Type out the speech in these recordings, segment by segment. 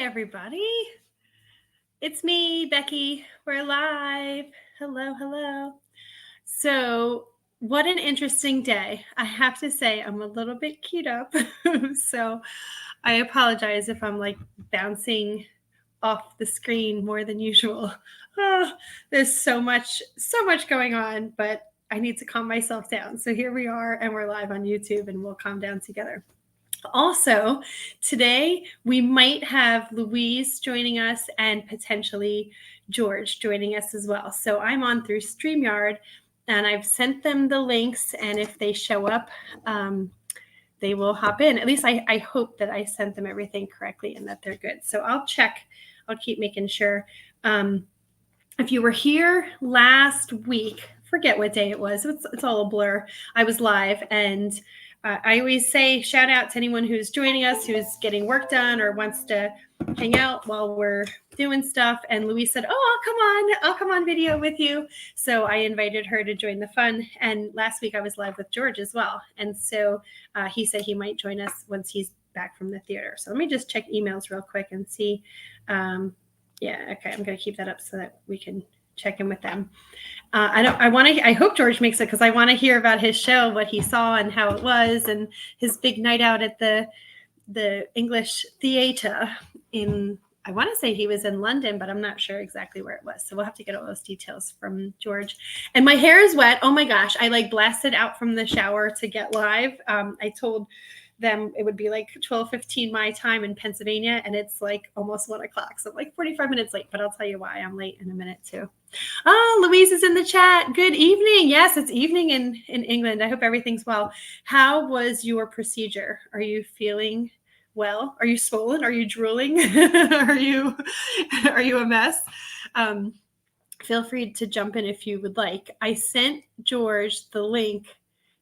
everybody. It's me, Becky. We're live. Hello, hello. So, what an interesting day. I have to say, I'm a little bit keyed up. So, I apologize if I'm like bouncing off the screen more than usual. Oh, there's so much going on, but I need to calm myself down. So, here we are, and we're live on YouTube, and we'll calm down together. Also, today we might have Louise joining us and potentially George joining us as well. So I'm on through StreamYard and I've sent them the links, and if they show up, they will hop in. At least I hope that I sent them everything correctly and that they're good. So I'll check. I'll keep making sure. If you were here last week, forget what day it was. It's all a blur. I was live, and I always say shout out to anyone who's joining us, who's getting work done or wants to hang out while we're doing stuff. And Louise said, "Oh, I'll come on video with you." So I invited her to join the fun. And last week I was live with George as well. And so he said he might join us once he's back from the theater. So let me just check emails real quick and see. Yeah, okay, I'm going to keep that up so that we can check in with them. I hope George makes it, because I want to hear about his show, what he saw and how it was, and his big night out at the English theater in, I want to say he was in London, but I'm not sure exactly where it was. So we'll have to get all those details from George. And my hair is wet. Oh my gosh. I like blasted out from the shower to get live. I told them it would be like 12:15 my time in Pennsylvania, and it's like almost 1 o'clock. So I'm like 45 minutes late, but I'll tell you why I'm late in a minute too. Oh, Louise is in the chat. Good evening. Yes, it's evening in England. I hope everything's well. How was your procedure? Are you feeling well? Are you swollen? Are you drooling? Are you a mess? Feel free to jump in if you would like. I sent George the link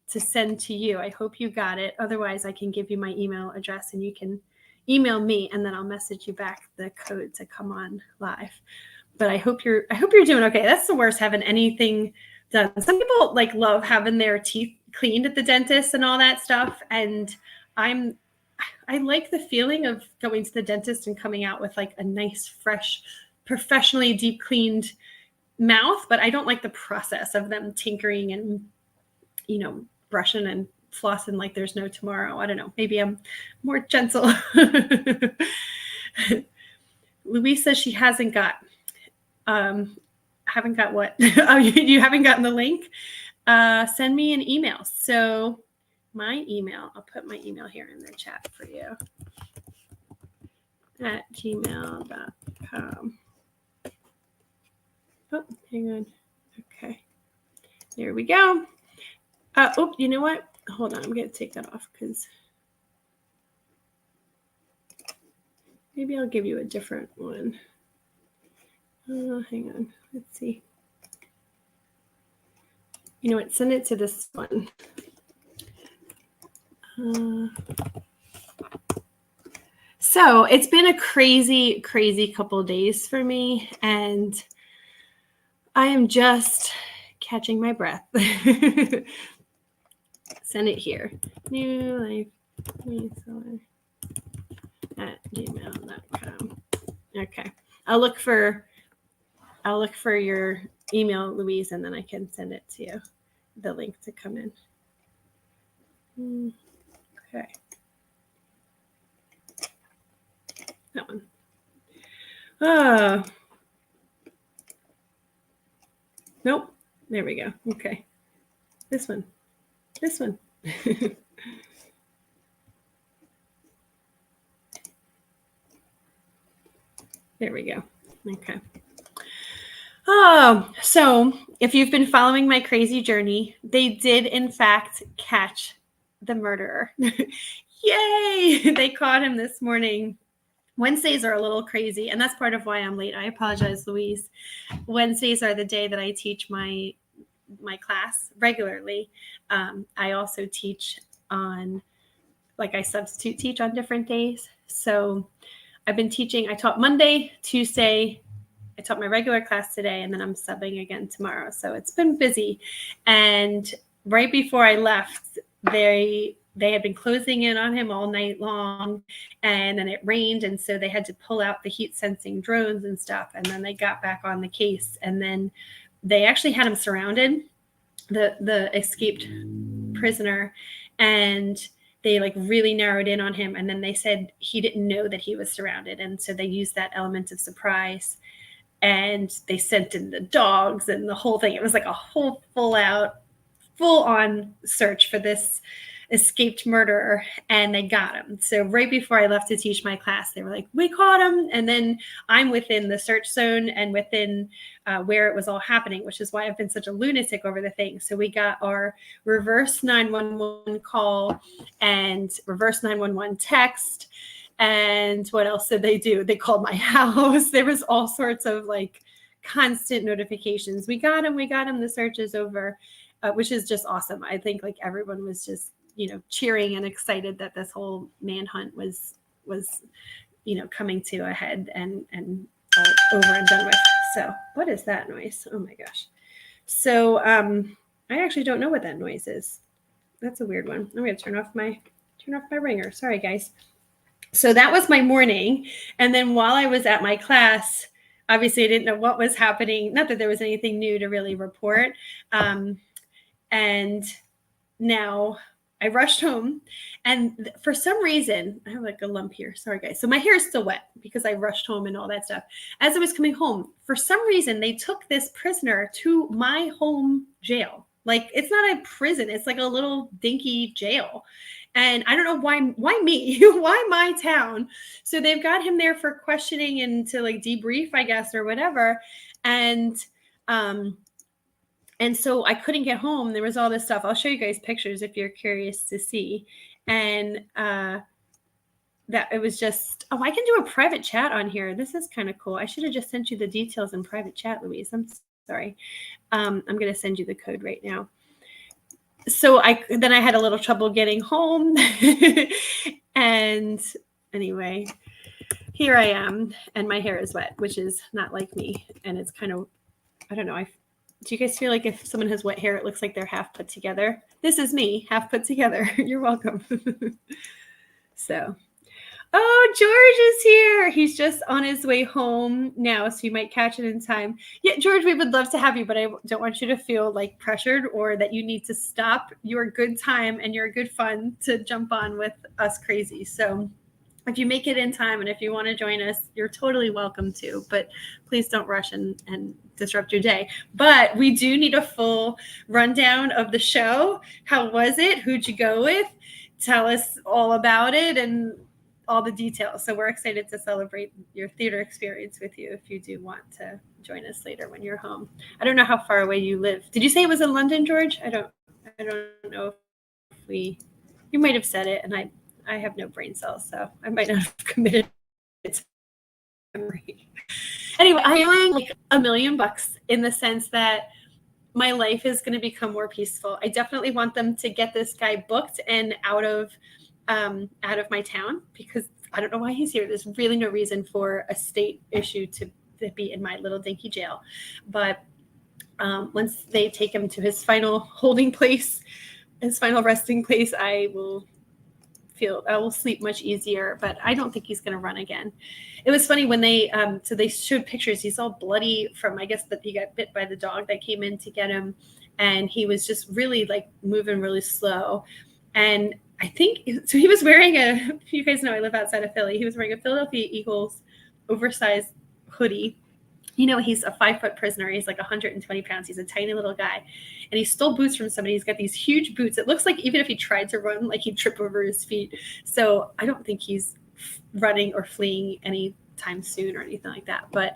to send to you. I hope you got it. Otherwise, I can give you my email address and you can email me, and then I'll message you back the code to come on live. But I hope you're doing okay. That's the worst, having anything done. Some people like love having their teeth cleaned at the dentist and all that stuff. And I like the feeling of going to the dentist and coming out with like a nice, fresh, professionally deep cleaned mouth. But I don't like the process of them tinkering and, brushing and flossing like there's no tomorrow. I don't know. Maybe I'm more gentle. Louise says she hasn't got what? Oh, you haven't gotten the link? Send me an email. So my email, I'll put my email here in the chat for you, at gmail.com. Oh, hang on. Okay. There we go. You know what? Hold on. I'm going to take that off because maybe I'll give you a different one. Hang on. Let's see. You know what? Send it to this one. So it's been a crazy, crazy couple of days for me, and I am just catching my breath. Send it here. New life at gmail.com. Okay. I'll look for your email, Louise, and then I can send it to you, the link to come in. Okay. That one. Nope. There we go. Okay. This one. There we go. Okay. So if you've been following my crazy journey, they did in fact catch the murderer. Yay! They caught him this morning. Wednesdays are a little crazy, and that's part of why I'm late. I apologize, Louise. Wednesdays are the day that I teach my class regularly. I also teach on, I substitute teach on different days. So I've been teaching. I taught Monday, Tuesday. I taught my regular class today, and then I'm subbing again tomorrow. So it's been busy. And right before I left, they they had been closing in on him all night long, and then it rained, and so they had to pull out the heat sensing drones and stuff, and then they got back on the case, and then they actually had him surrounded, the escaped prisoner, and they like really narrowed in on him, and then they said he didn't know that he was surrounded, and so they used that element of surprise, and they sent in the dogs and the whole thing. It was like a whole full on search for this escaped murderer, and they got him. So right before I left to teach my class, they were like, we caught him. And then I'm within the search zone and within where it was all happening, which is why I've been such a lunatic over the thing. So we got our reverse 911 call and reverse 911 text. And what else did they do? They called my house. There was all sorts of like constant notifications. We got him. The search is over, which is just awesome. I think like everyone was just, cheering and excited that this whole manhunt was, coming to a head and over and done with. So what is that noise? Oh my gosh. So I actually don't know what that noise is. That's a weird one. I'm going to turn off my ringer. Sorry, guys. So that was my morning. And then while I was at my class, obviously I didn't know what was happening. Not that there was anything new to really report. And now I rushed home, and for some reason, I have like a lump here. Sorry, guys. So my hair is still wet because I rushed home and all that stuff. As I was coming home, for some reason, they took this prisoner to my home jail. Like, it's not a prison. It's like a little dinky jail. And I don't know why me, why my town. So they've got him there for questioning and to like debrief, I guess, or whatever. And so I couldn't get home. There was all this stuff. I'll show you guys pictures if you're curious to see. And that it was just, I can do a private chat on here. This is kind of cool. I should have just sent you the details in private chat, Louise. I'm sorry. I'm going to send you the code right now. So then I had a little trouble getting home. And anyway, here I am. And my hair is wet, which is not like me. And it's kind of, I don't know. Do you guys feel like if someone has wet hair, it looks like they're half put together? This is me, half put together. You're welcome. So, George is here. He's just on his way home now, so you might catch it in time. Yeah, George, we would love to have you, but I don't want you to feel like pressured or that you need to stop your good time and your good fun to jump on with us crazy. So if you make it in time and if you want to join us, you're totally welcome to, but please don't rush and disrupt your day. But we do need a full rundown of the show. How was it? Who'd you go with? Tell us all about it and all the details. So we're excited to celebrate your theater experience with you if you do want to join us later when you're home. I don't know how far away you live. Did you say it was in London, George? I don't know if you might have said it, and I have no brain cells, so I might not have committed it to memory. Anyway, I'm feeling like $1 million in the sense that my life is going to become more peaceful. I definitely want them to get this guy booked and out of my town, because I don't know why he's here. There's really no reason for a state issue to be in my little dinky jail. But once they take him to his final holding place, his final resting place, I will sleep much easier, but I don't think he's going to run again. It was funny when they showed pictures. He's all bloody from, I guess, that he got bit by the dog that came in to get him. And he was just really like moving really slow. And I think, so he was wearing you guys know I live outside of Philly. He was wearing a Philadelphia Eagles oversized hoodie. He's a 5-foot prisoner. He's like 120 pounds. He's a tiny little guy. And he stole boots from somebody. He's got these huge boots. It looks like even if he tried to run, like he'd trip over his feet. So I don't think he's running or fleeing anytime soon or anything like that. But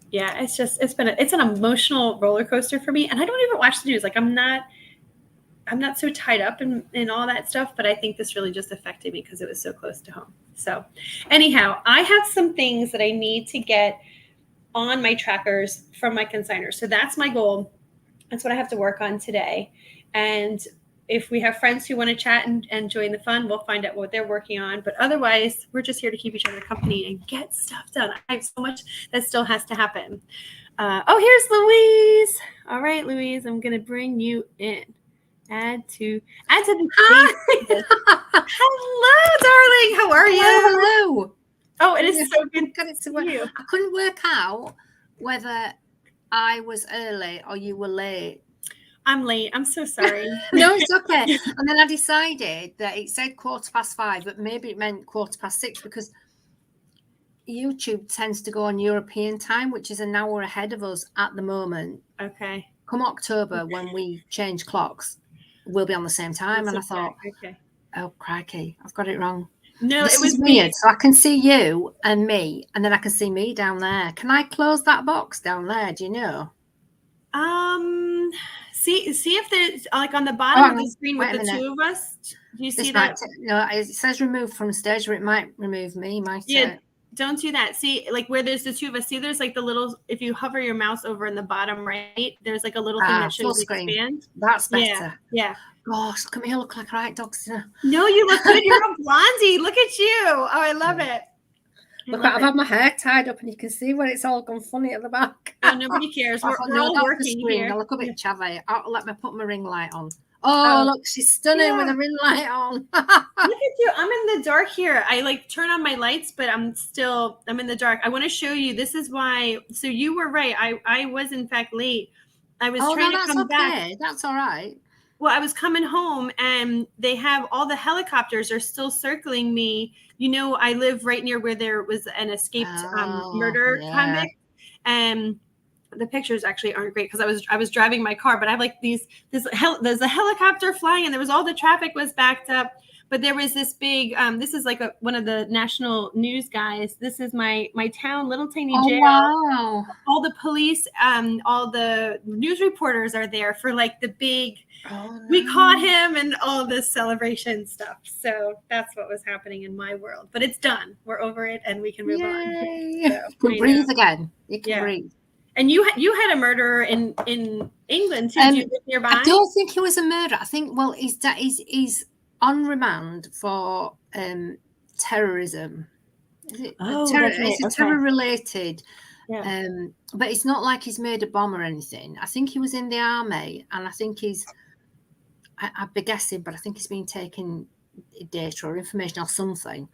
yeah, it's an emotional roller coaster for me. And I don't even watch the news. Like I'm not so tied up in all that stuff, but I think this really just affected me because it was so close to home. So anyhow, I have some things that I need to get on my trackers from my consigners. So that's my goal. That's what I have to work on today. And if we have friends who want to chat and join the fun, we'll find out what they're working on. But otherwise, we're just here to keep each other company and get stuff done. I have so much that still has to happen. Here's Louise. All right, Louise, I'm going to bring you in. Add to the page. Hello, darling. How are you? Hello. Oh, it is so good Got it to to work. see you. I couldn't work out whether I was early or you were late. I'm late. I'm so sorry. No, it's okay. And then I decided that it said 5:15, but maybe it meant 6:15 because YouTube tends to go on European time, which is an hour ahead of us at the moment. Okay. Come October, when we change clocks, we'll be on the same time. And I thought, okay. oh, crikey, I've got it wrong. No, This it was is me. weird. So I can see you and me, and then I can see me down there. Can I close that box down there? Do you know? See if there's like on the bottom of the screen with the two of us. Do you see that? No, it says remove from stage, or it might remove me. Yeah, don't do that. See, like where there's the two of us. See, there's like the little. If you hover your mouse over in the bottom right, there's like a little thing that shows expand. That's better. Yeah. Gosh, look at me. I look like a right dog. No, you look good. You're a blondie. Look at you. Oh, I love it. Look, I've had my hair tied up, and you can see where it's all gone funny at the back. Oh, nobody cares. We're all working here. I look a bit chavvy. Let me put my ring light on. Oh, look, she's stunning with a ring light on. Look at you. I'm in the dark here. I like turn on my lights, but I'm in the dark. I want to show you. This is why. So you were right. I was in fact late. I was trying to come back. That's all right. Well, I was coming home and they have all the helicopters are still circling me. You know, I live right near where there was an escaped murder convict. And the pictures actually aren't great because I was driving my car, but I have like there's a helicopter flying and there was all the traffic was backed up. But there was this big, this is like one of the national news guys. This is my town, little tiny jail. Wow. All the police, all the news reporters are there for like the big, we caught him and all this celebration stuff. So that's what was happening in my world. But it's done. We're over it and we can move on. So, you can breathe again. You can breathe. And you had a murderer in England too. Do you live nearby? I don't think he was a murderer. I think, well, he's on remand for terrorism. Is it it's terror related? Yeah. But it's not like he's made a bomb or anything. I think he was in the army, and I think I'd be guessing, but I think he's been taking data or information or something.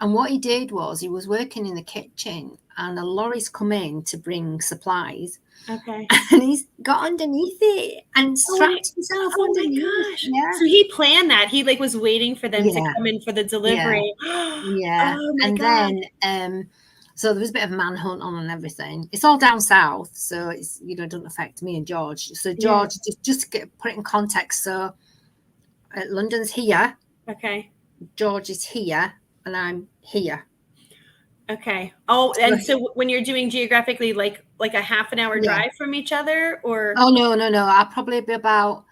And what he did was he was working in the kitchen, and a lorry's come in to bring supplies. Okay. And he's got underneath it and strapped himself underneath. My gosh. Yeah. So he planned that. He like was waiting for them to come in for the delivery. Yeah. Oh my God. Then so there was a bit of manhunt on and everything. It's all down south, so it's it doesn't affect me and George. So George, just to put it in context, so London's here. Okay. George is here, and I'm here. Okay. Oh, and so when you're doing geographically, like a half an hour drive from each other, or? Oh no! I'll probably be I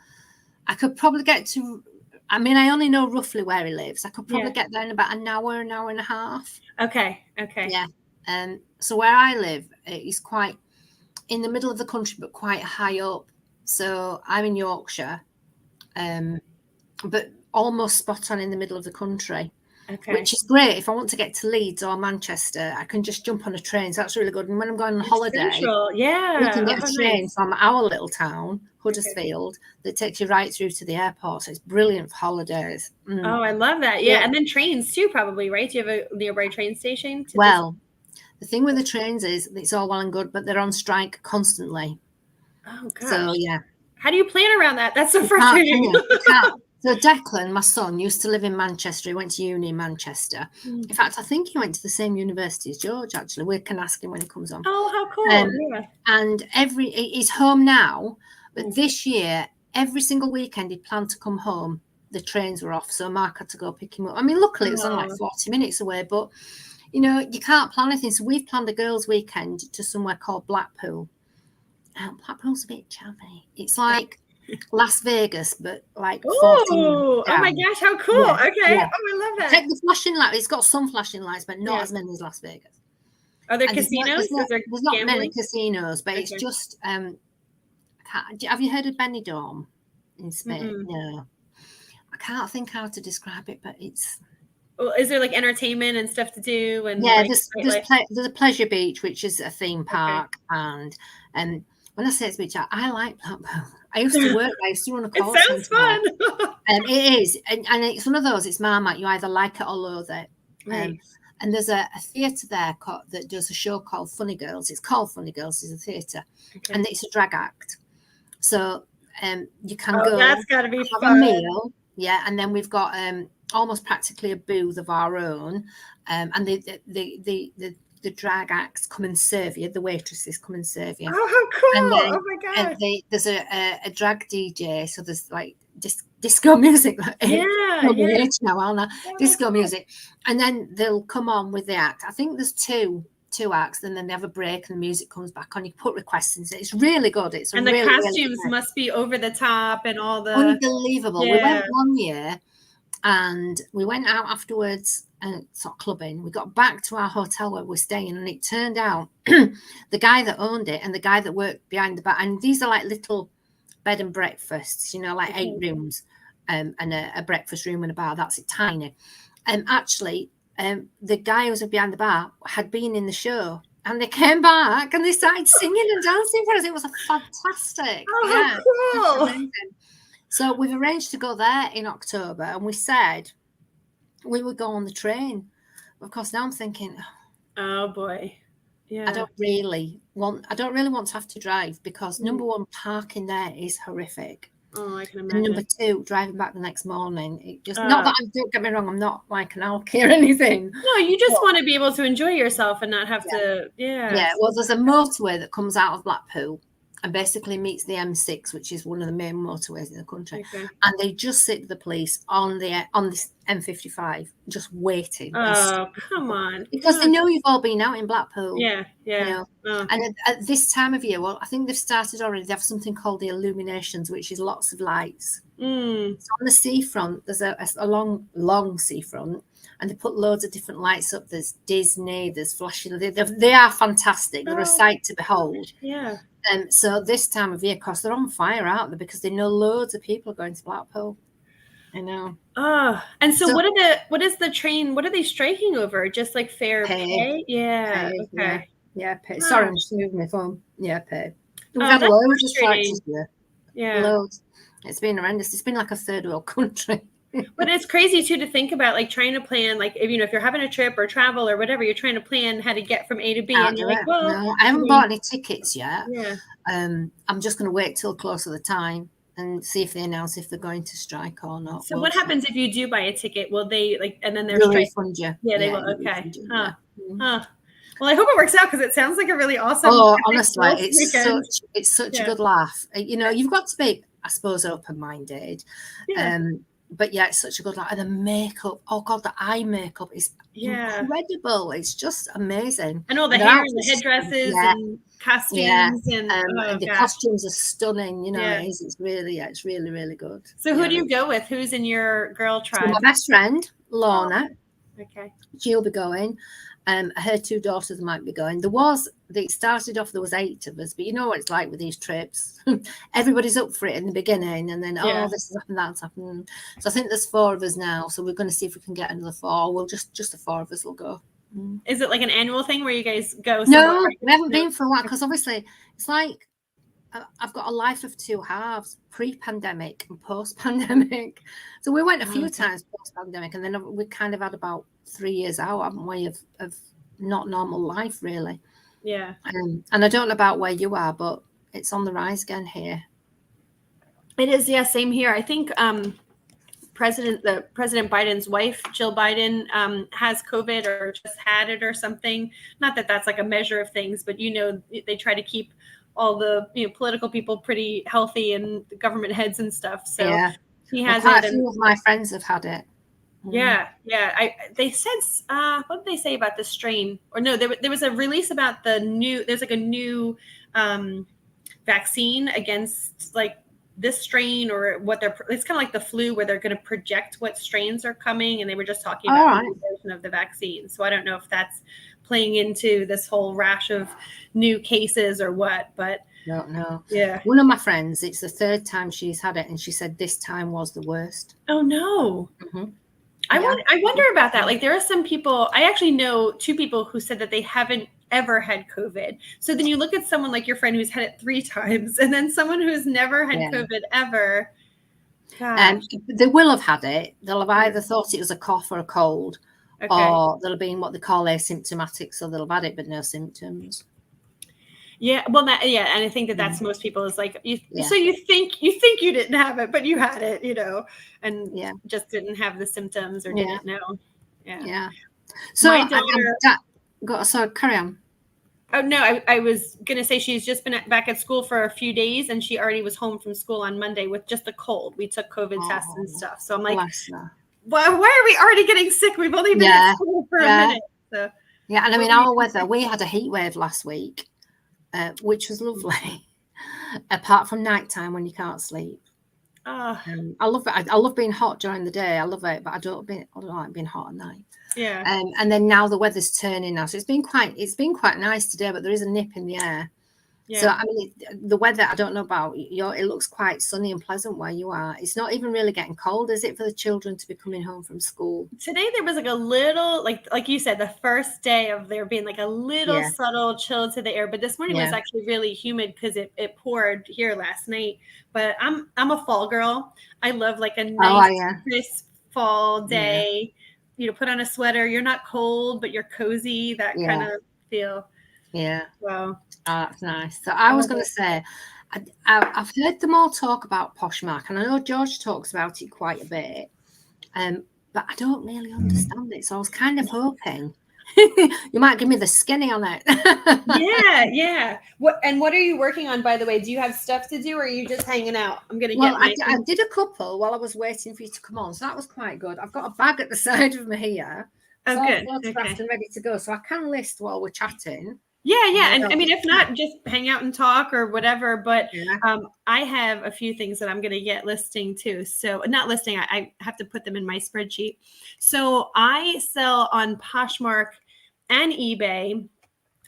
could probably get to. I mean, I only know roughly where he lives. I could probably get there in about an hour and a half. Okay. Yeah. So where I live is quite in the middle of the country, but quite high up. So I'm in Yorkshire, but almost spot on in the middle of the country. Okay. Which is great. If I want to get to Leeds or Manchester, I can just jump on a train. So that's really good. And when I'm going on holiday, we can get a train from our little town, Huddersfield, that takes you right through to the airport. So it's brilliant for holidays. Oh, I love that. Yeah. And then trains too, probably, right? Do you have a nearby train station? The thing with the trains is it's all well and good, but they're on strike constantly. Oh, gosh. So, yeah. How do you plan around that? That's so frustrating. You can't. So Declan, my son, used to live in Manchester. He went to uni in Manchester. In fact, I think he went to the same university as George, actually. We can ask him when he comes on. Oh, how cool. And he's home now. But this year, every single weekend, he planned to come home. The trains were off, so Mark had to go pick him up. I mean, luckily, it was only like 40 minutes away. But, you can't plan anything. So we've planned a girls' weekend to somewhere called Blackpool. Blackpool's a bit chavvy. It's like Las Vegas, but like 14 oh my gosh, how cool. Okay. Yeah. Oh, I love that. Take the flashing light. It's got some flashing lights, but not as many as Las Vegas. Are there casinos? There's not many casinos, but it's just have you heard of Benidorm in Spain? No. I can't think how to describe it, but it's well, is there like entertainment and stuff to do? And there's a pleasure beach, which is a theme park, and when I say it's a bit chat, I like Blackpool. I used to work there. I used to run a It call sounds centre. fun. It is. And it's one of those, it's Marmite. You either like it or loathe it. Right. And there's a theatre there that does a show called Funny Girls. It's called Funny Girls. It's a theatre. Okay. And it's a drag act. So you can go that's got to be have fun. a meal. Yeah. And then we've got almost practically a booth of our own. And the drag acts come and serve you. The waitresses come and serve you. Oh, how cool. And then, oh, my gosh. There's a drag DJ. So there's like disco music. Yeah. Now, aren't there? Disco music. And then they'll come on with the act. I think there's two acts, and then they have a break and the music comes back on. You put requests in. It's really good. It's and really, the costumes really must be over the top and all the unbelievable. We went one year and we went out afterwards and sort of clubbing. We got back to our hotel where we're staying, and it turned out the guy that owned it and the guy that worked behind the bar, and these are like little bed and breakfasts, like 8 rooms and a breakfast room and a bar. That's it, tiny. And actually, the guy who was behind the bar had been in the show, and they came back and they started singing and dancing for us. It was fantastic. Oh, cool. So we've arranged to go there in October, and we said we would go on the train. Of course, now I'm thinking, oh boy, yeah. I don't really want to have to drive, because number one, parking there is horrific. Oh, I can imagine. And number two, driving back the next morning. It just not that don't get me wrong, I'm not like an alky or anything. No, you just want to be able to enjoy yourself and not have to. Yeah. Well, there's a motorway that comes out of Blackpool and basically meets the M6, which is one of the main motorways in the country. Okay. And they just sit the police on this M55, just waiting. Oh, come on! Because they know you've all been out in Blackpool. Yeah. And at this time of year, well, I think they've started already. They have something called the illuminations, which is lots of lights. So on the seafront, there's a long seafront, and they put loads of different lights up. There's Disney, there's flashing. They are fantastic. They're a sight to behold. Yeah. So this time of year, of course, they're on fire, aren't they? Because they know loads of people are going to Blackpool. I know. Oh, and so what is the train? What are they striking over? Just like fair pay? Yeah. Pay, okay. Yeah, pay. Oh. Sorry, I'm just moving my phone. Yeah, pay. We've had loads of strikes here. Yeah. Loads. It's been horrendous. It's been like a third world country. But it's crazy too to think about, like trying to plan, like if you're having a trip or travel or whatever, you're trying to plan how to get from A to B, and you're like, well, no, I haven't bought any tickets yet. Yeah. I'm just going to wait till close to the time and see if they announce if they're going to strike or not. So what happens if you do buy a ticket? Will they and then they're refund you? Yeah, they will. Okay. Well, I hope it works out, because it sounds like a really awesome. Oh, honestly, it's such a good laugh. You've got to be, I suppose, open-minded. Yeah. But yeah, it's such a good laugh. And the makeup, oh God, the eye makeup is incredible. It's just amazing. And all the hair and the headdresses and costumes and the costumes are stunning. It's really, really good. So who do you go with? Who's in your girl tribe? So my best friend, Lorna. Okay. She'll be going. Her 2 daughters might be going. It started off, there was 8 of us, but you know what it's like with these trips. Everybody's up for it in the beginning, and then, this has happened, that's happened. So I think there's 4 of us now. So we're going to see if we can get another 4. Well, just the 4 of us will go. Is it like an annual thing where you guys go? No, we haven't been for a while, because obviously it's like I've got a life of 2 halves, pre-pandemic and post-pandemic. So we went a few times post-pandemic, and then we kind of had about 3 years out, haven't we, of not normal life, really. Yeah. And I don't know about where you are, but it's on the rise again here. It is, yeah, same here. I think President Biden's wife, Jill Biden, has COVID or just had it or something. Not that that's like a measure of things, but they try to keep all the political people pretty healthy, and the government heads and stuff. So he has quite a few of my friends have had it. Yeah. They said, what did they say about the strain? Or no, there was a release about there's like a new vaccine against like this strain, or it's kind of like the flu, where they're going to project what strains are coming, and they were just talking about the version of the vaccine. So I don't know if that's playing into this whole rash of new cases or what, but don't know. Yeah. One of my friends, it's the 3rd time she's had it, and she said this time was the worst. Oh no. Mm-hmm. I wonder about that. Like, there are some people, I actually know 2 people who said that they haven't ever had COVID. So then you look at someone like your friend who's had it 3 times, and then someone who's never had COVID ever. Gosh. They will have had it. They'll have either thought it was a cough or a cold, or they'll have been what they call asymptomatic, so they'll have had it but no symptoms. Yeah, well, and I think that's most people is like, so you think you didn't have it, but you had it, and just didn't have the symptoms or didn't know. Yeah. So my daughter, so carry on. Oh no, I was gonna say she's just been back at school for a few days, and she already was home from school on Monday with just a cold. We took COVID tests and stuff, so I'm like, well, why are we already getting sick? We've only been at school for a minute. So and I mean, our weather, we had a heat wave last week. Which was lovely, apart from nighttime when you can't sleep. I love it. I love being hot during the day. I love it, but I don't like being hot at night. Yeah. And then now the weather's turning now, so it's been quite nice today, but there is a nip in the air. Yeah. So I mean, the weather, I don't know about it looks quite sunny and pleasant where you are. It's not even really getting cold, is it, for the children to be coming home from school? Today there was like a little, like you said, the first day of there being like a little subtle chill to the air. But this morning was actually really humid because it poured here last night. But I'm a fall girl. I love like a nice crisp fall day. Put on a sweater. You're not cold, but you're cozy. That kind of feel. Yeah. Wow. Oh, that's nice. So I was going to say, I've heard them all talk about Poshmark, and I know George talks about it quite a bit, but I don't really understand it. So I was kind of hoping you might give me the skinny on it. Yeah. What are you working on, by the way? Do you have stuff to do, or are you just hanging out? I'm going to get I did a couple while I was waiting for you to come on, so that was quite good. I've got a bag at the side of me here. Oh, good. Photographed and ready to go, so I can list while we're chatting. Yeah. And I mean, if not, just hang out and talk or whatever. But I have a few things that I'm going to get listing too. So not listing, I have to put them in my spreadsheet. So I sell on Poshmark and eBay.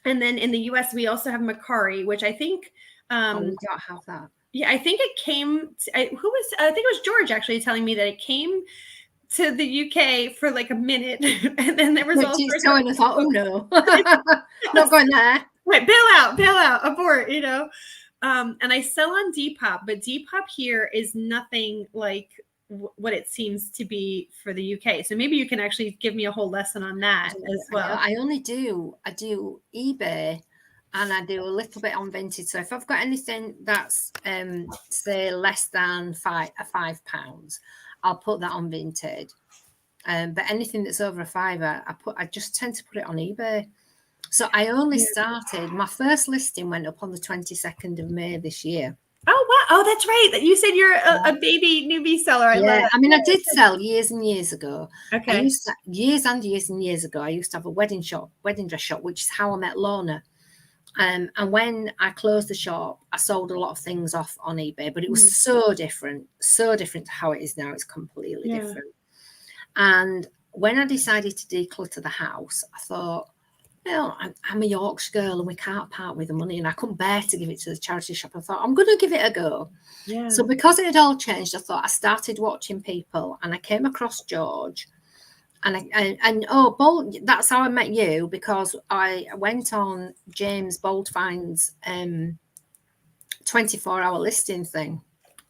And then in the US, we also have Mercari, which I think. We don't have that. Yeah, I think it came. I think it was George actually telling me that it came to the UK for like a minute, and then there was also showing us, oh no, not going there. Right, bail out, abort, and I sell on Depop, but Depop here is nothing like what it seems to be for the UK. So maybe you can actually give me a whole lesson on that as well. I do eBay, and I do a little bit on Vinted. So if I've got anything that's say less than £5, I'll put that on Vinted. But anything that's over a £5, I just tend to put it on eBay. So I only started, my first listing went up on the 22nd of May this year. Oh, wow. Oh, that's right. You said you're a baby newbie seller. I love it. I mean, I did sell years and years ago. Okay. Years and years ago, I used to have a wedding dress shop, which is how I met Lorna. And when I closed the shop, I sold a lot of things off on eBay, but it was so different to how it is now. It's completely different. And when I decided to declutter the house, I thought, well, I'm a Yorkshire girl and we can't part with the money, and I couldn't bear to give it to the charity shop. I thought, I'm going to give it a go. Yeah. So because it had all changed, I thought I started watching people, and I came across George. Bold, that's how I met you, because I went on James Boldfine's 24-hour listing thing.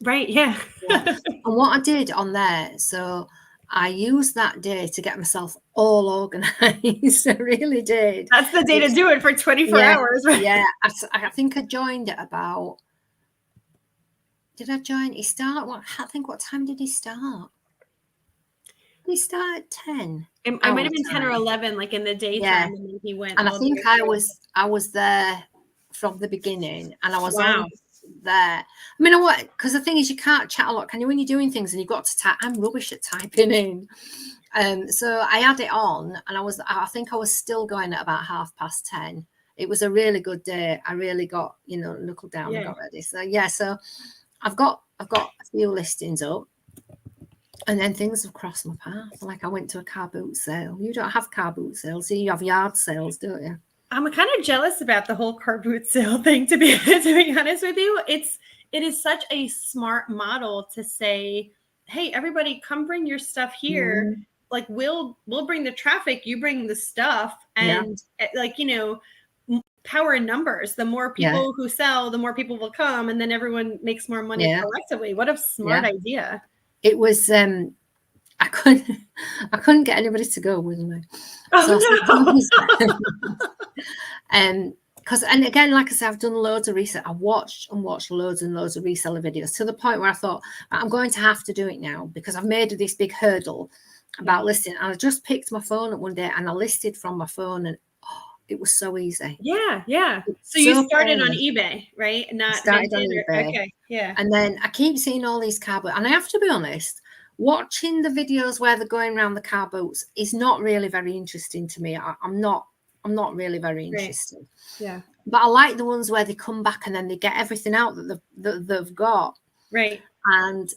Right, yeah. And what I did on there, so I used that day to get myself all organized. I really did. That's the day to do it for 24 hours, right? Yeah, I think I joined at about. Did I join? He start? What time did he start? Did he start at 10? It might have been 10 or 11, like in the daytime. And then he went. And I think I was there from the beginning, and I was on there. I mean, because the thing is, you can't chat a lot, can you, when you're doing things and you've got to type? I'm rubbish at typing in. So I had it on, and I think I was still going at about 10:30. It was a really good day. I really got, knuckled down and got ready. So so I've got a few listings up, and then things have crossed my path. Like I went to a car boot sale. You don't have car boot sales, so you have yard sales, don't you? I'm kind of jealous about the whole car boot sale thing, to be honest with you. It is such a smart model to say, hey, everybody, come bring your stuff here. Mm-hmm. Like we'll bring the traffic, you bring the stuff, and power in numbers. The more people who sell, the more people will come, and then everyone makes more money collectively. What a smart idea. It was I couldn't get anybody to go with me. Oh, so no. Because, and again, like I said, I've done loads of research. I watched loads and loads of reseller videos to the point where I thought, I'm going to have to do it now because I've made this big hurdle about listing. And I just picked my phone up one day and I listed from my phone, and it was so easy. Yeah. So you started on eBay, right? Not started on eBay. Okay, yeah. And then I keep seeing all these car boots, and I have to be honest, watching the videos where they're going around the car boots is not really very interesting to me. I'm not really very interested. Right. Yeah. But I like the ones where they come back and then they get everything out that they've got. Right. And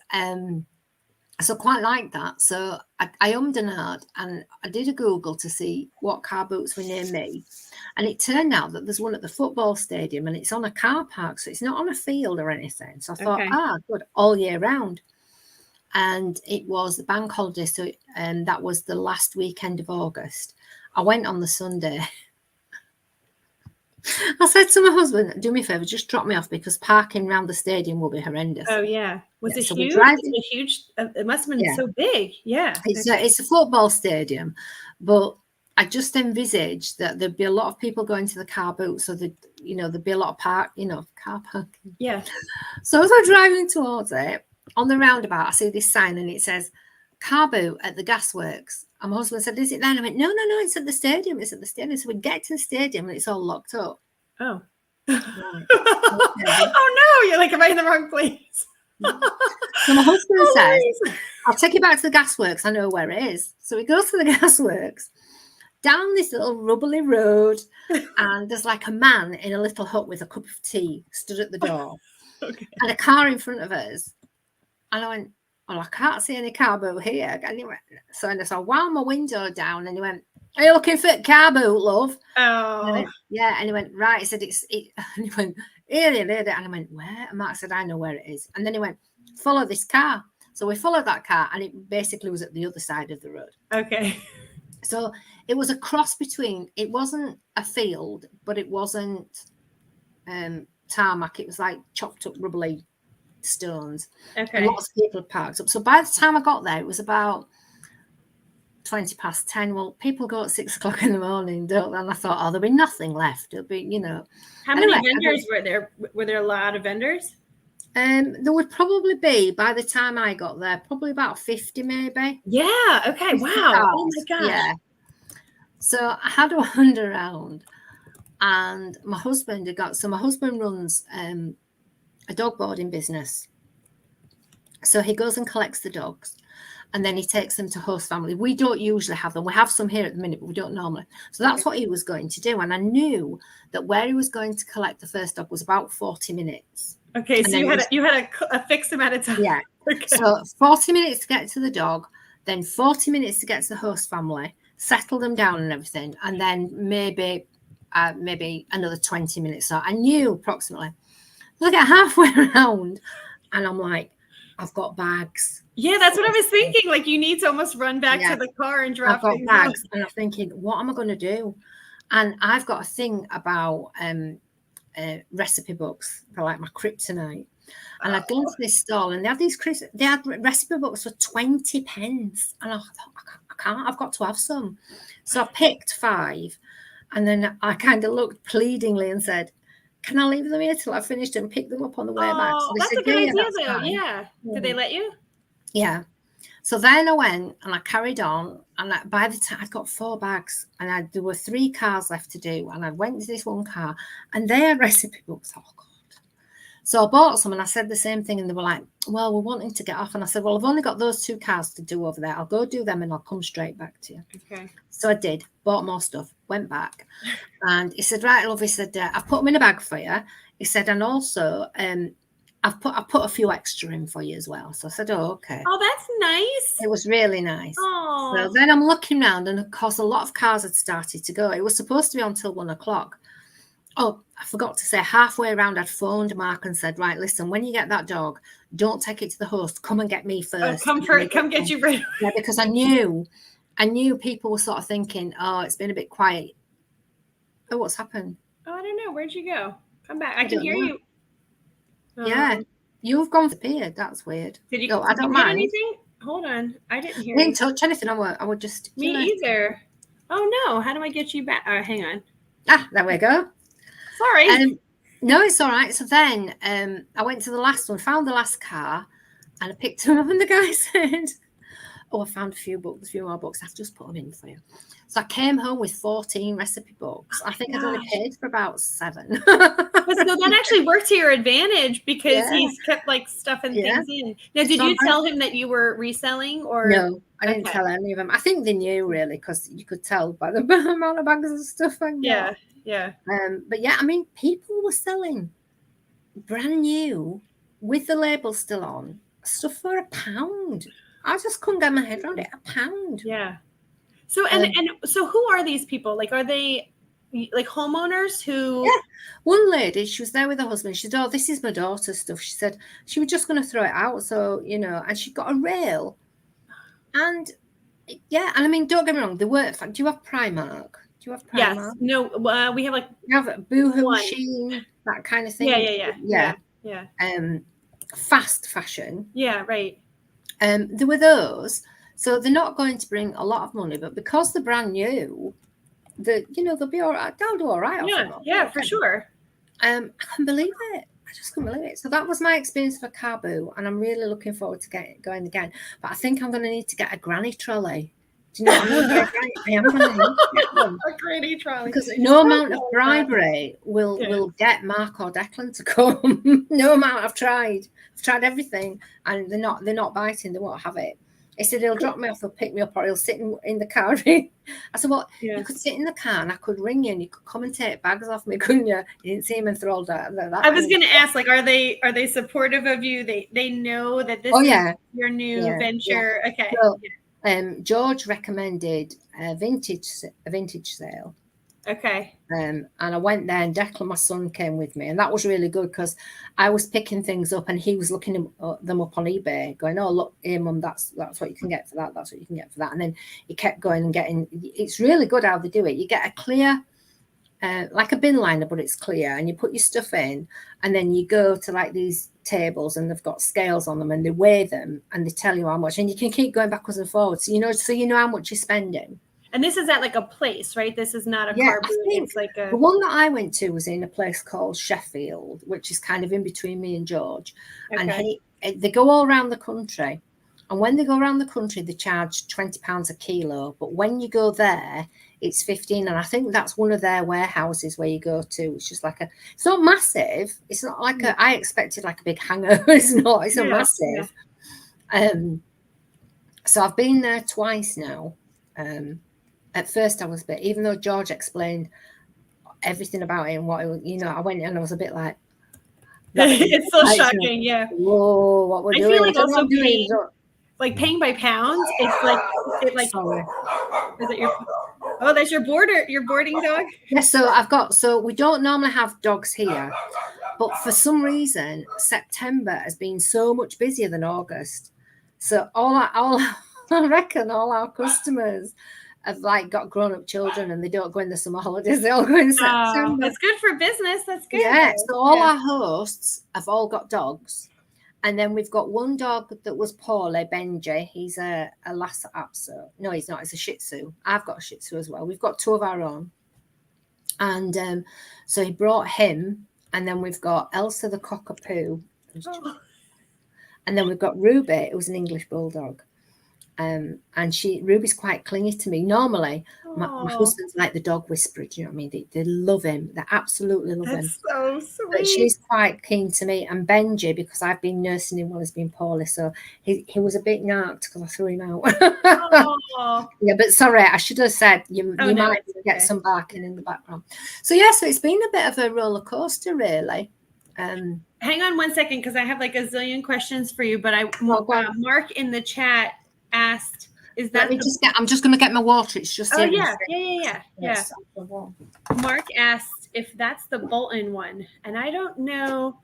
so quite like that. So I ummed and ahed, and I did a Google to see what car boots were near me. And it turned out that there's one at the football stadium and it's on a car park. So it's not on a field or anything. So I thought, good, all year round. And it was the bank holiday. So that was the last weekend of August. I went on the Sunday. I said to my husband, do me a favour, just drop me off because parking around the stadium will be horrendous. Oh, yeah. Was it so huge? It must have been so big. Yeah. It's a football stadium, but I just envisaged that there'd be a lot of people going to the car boot. So there'd be a lot of car parking. Yeah. So as I'm driving towards it, on the roundabout, I see this sign and it says, car boot at the gasworks. And my husband said, is it there? And I went, no, it's at the stadium. It's at the stadium. So we get to the stadium and it's all locked up. Oh. Right. Oh, no. You're like, am I in the wrong place? So my husband says, I'll take you back to the gasworks. I know where it is. So we go to the gasworks, down this little rubbly road, and there's like a man in a little hut with a cup of tea stood at the door. Okay. And a car in front of us. And I went, well, I can't see any car boot here. And he went, so I wound my window down and he went, are you looking for a car boot, love? Oh. And went, yeah. And he went, right. He said, and he went, here. And I went, where? And Mark said, I know where it is. And then he went, follow this car. So we followed that car and it basically was at the other side of the road. Okay. So it was a cross between, it wasn't a field, but it wasn't tarmac. It was like chopped up rubbly stones. Okay. And lots of people parked up. So by the time I got there, it was about 20 past 10. Well, people go at 6 o'clock in the morning, don't they? And I thought, there'll be nothing left. It'll be, How many vendors were there? Were there a lot of vendors? There would probably be, by the time I got there, probably about 50 maybe. Yeah. Okay. Wow. Cars. Oh my gosh. Yeah. So I had to wander around, and my husband runs a dog boarding business. So he goes and collects the dogs and then he takes them to host family. We don't usually have them. We have some here at the minute, but we don't normally. So that's what he was going to do. And I knew that where he was going to collect the first dog was about 40 minutes. Okay. So you had a fixed amount of time. Yeah. Okay. So 40 minutes to get to the dog, then 40 minutes to get to the host family, settle them down and everything. And then maybe another 20 minutes. So I knew approximately. Look at halfway around and I'm like, I've got bags. Yeah, that's what I was thinking. Like you need to almost run back to the car and drop things bags. And I'm thinking, what am I going to do? And I've got a thing about recipe books. They're like my kryptonite. And I'd gone to this stall and they had recipe books for 20 pence. And I thought, I can't, I've got to have some. So I picked 5 and then I kind of looked pleadingly and said, can I leave them here till I finished and pick them up on the way back? So that's a good idea, though. Yeah. Did they let you? Yeah. So then I went and I carried on. And by the time I got 4 bags and there were 3 cars left to do. And I went to this one car and they had recipe books. Oh, God. So I bought some and I said the same thing. And they were like, well, we're wanting to get off. And I said, well, I've only got those 2 cars to do over there. I'll go do them and I'll come straight back to you. Okay. So I did, bought more stuff, went back. And he said, right, love, he said, I've put them in a bag for you. He said, and also I've put a few extra in for you as well. So I said, oh, okay. Oh, that's nice. It was really nice. Oh. So then I'm looking around and of course a lot of cars had started to go. It was supposed to be until 1 o'clock. Oh, I forgot to say, halfway around, I'd phoned Mark and said, right, listen, when you get that dog, don't take it to the host. Come and get me first. Oh, come get you right. Yeah, because I knew people were sort of thinking, oh, it's been a bit quiet. Oh, what's happened? Oh, I don't know. go? Where'd you go? Come back. I can hear know. you. Yeah, you've gone disappeared. That's weird. Did you? No, I don't hit mind. anything? Hold on. I didn't hear I you. didn't touch anything. I would just. Me either. Oh no! How do I get you back? Hang on. Ah, there we go. Sorry. No, it's all right. So then I went to the last one, found the last car, and I picked them up, and the guy said, "Oh, I found a few more books. I've just put them in for you." So I came home with 14 recipe books. I think I'd only paid for about 7. So that actually worked to your advantage because he's kept like stuffing things in. Now, did you tell him that you were reselling or? No, I didn't tell any of them. I think they knew really because you could tell by the amount of bags and stuff I got. Yeah. But yeah, I mean, people were selling brand new with the label still on stuff for £1. I just couldn't get my head around it. £1. Yeah. So and so who are these people? Like, are they like homeowners who? Yeah. One lady, she was there with her husband. She said, "Oh, this is my daughter's stuff." She said she was just going to throw it out. So, and she got a rail. And yeah, and I mean, don't get me wrong, they work. Do you have Primark? Do you have Primark? Yes. No, we have like. You have Boohoo Sheen, that kind of thing. Yeah. Fast fashion. Yeah, right. There were those. So they're not going to bring a lot of money, but because they're brand new, they'll be all right. They'll do all right. Yeah, for sure. I couldn't believe it. I just couldn't believe it. So that was my experience for Car Boo, and I'm really looking forward to going again. But I think I'm going to need to get a granny trolley. Do you know what I mean? I am going to get one. A granny trolley. Because no amount of bribery will get Mark or Declan to come. No amount. I've tried everything, and they're not biting. They won't have it. He said he'll drop me off, he'll pick me up, or he'll sit in the car. I said, well, you could sit in the car and I could ring you and you could come and take bags off me, couldn't you? You didn't see him enthralled. That I was going to ask, like, are they supportive of you? They know that this is your new venture. Yeah. Okay. So, George recommended a vintage sale. Okay. And I went there, and Declan, my son, came with me, and that was really good because I was picking things up, and he was looking them up on eBay, going, "Oh, look here, Mum, that's what you can get for that. That's what you can get for that." And then he kept going and getting. It's really good how they do it. You get a clear, like a bin liner, but it's clear, and you put your stuff in, and then you go to like these tables, and they've got scales on them, and they weigh them, and they tell you how much, and you can keep going backwards and forwards, so you know how much you're spending. And this is at like a place, right? This is not a car boot. It's like the one that I went to was in a place called Sheffield, which is kind of in between me and George. Okay. And they go all around the country. And when they go around the country, they charge £20 a kilo. But when you go there, it's 15. And I think that's one of their warehouses where you go to. It's just like it's not massive. It's not like I expected like a big hangar. It's not. It's not massive. Yeah. So I've been there twice now. At first I was a bit, even though George explained everything about it and what it was, I went and I was a bit like, it's so shocking. Yeah. Whoa, what we're doing. I feel like also paying by pounds. It's like, sorry. Is it that's your boarding dog? Yes. So we don't normally have dogs here, but for some reason, September has been so much busier than August. So I reckon all our customers have like got grown-up children and they don't go in the summer holidays. They all go in September. That's good for business. That's good. Yeah. So all our hosts have all got dogs. And then we've got one dog that was poorly, Benji. He's a Lhasa Apso. No, he's not. It's a Shih Tzu. I've got a Shih Tzu as well. We've got 2 of our own. And so he brought him. And then we've got Elsa the Cockapoo. And then we've got Ruby. It was an English bulldog. And Ruby's quite clingy to me. Normally, my husband's like the dog whisperer. Do you know what I mean? They love him. They absolutely love him. So sweet. But she's quite keen to me. And Benji, because I've been nursing him while he's been poorly, so he was a bit narked because I threw him out. Yeah, but sorry, I should have said you might get some barking in the background. So so it's been a bit of a roller coaster, really. Hang on one second, because I have like a zillion questions for you. But Mark in the chat asked, "Is that?" I'm just going to get my water. It's just. Oh yeah. Mark asked if that's the Bolton one, and I don't know.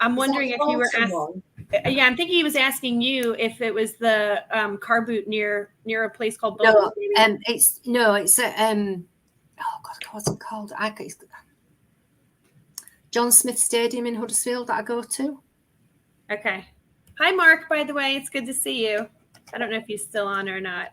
I'm wondering if you were asking. Yeah, I'm thinking he was asking you if it was the car boot near a place called Bolton. No, it's a oh God, what's it called? John Smith Stadium in Huddersfield that I go to. Okay. Hi, Mark, by the way. It's good to see you. I don't know if he's still on or not.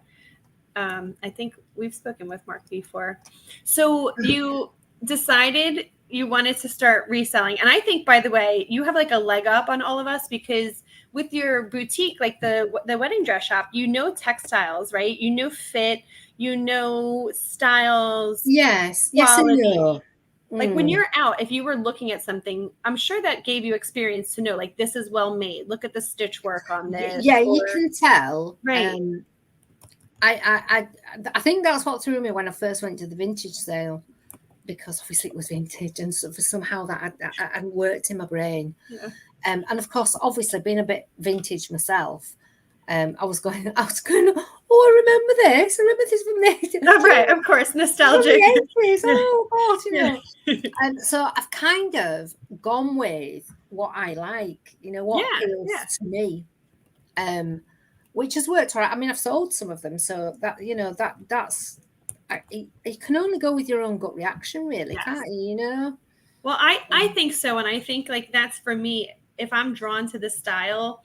I think we've spoken with Mark before. So you decided you wanted to start reselling. And I think, by the way, you have like a leg up on all of us because with your boutique, like the wedding dress shop, you know textiles, right? You know fit, you know styles. Yes, quality. yes, I know. Like when you're out, if you were looking at something, I'm sure that gave you experience to know, like, this is well made. Look at the stitch work on this. Yeah, you can tell. Right. I think that's what threw me when I first went to the vintage sale, because obviously it was vintage, and so for somehow that had worked in my brain. Yeah. And of course, obviously being a bit vintage myself, I was going, oh, I remember this. I remember this from the 80s. Oh, right, of course, nostalgic. From the 80s. Oh, God, you know. And so I've kind of gone with what I like, you know, what appeals to me, which has worked all right. I mean, I've sold some of them, so that, you know, that's, you can only go with your own gut reaction, really, can't you, you know? Well, I think so. And I think like that's for me, if I'm drawn to the style,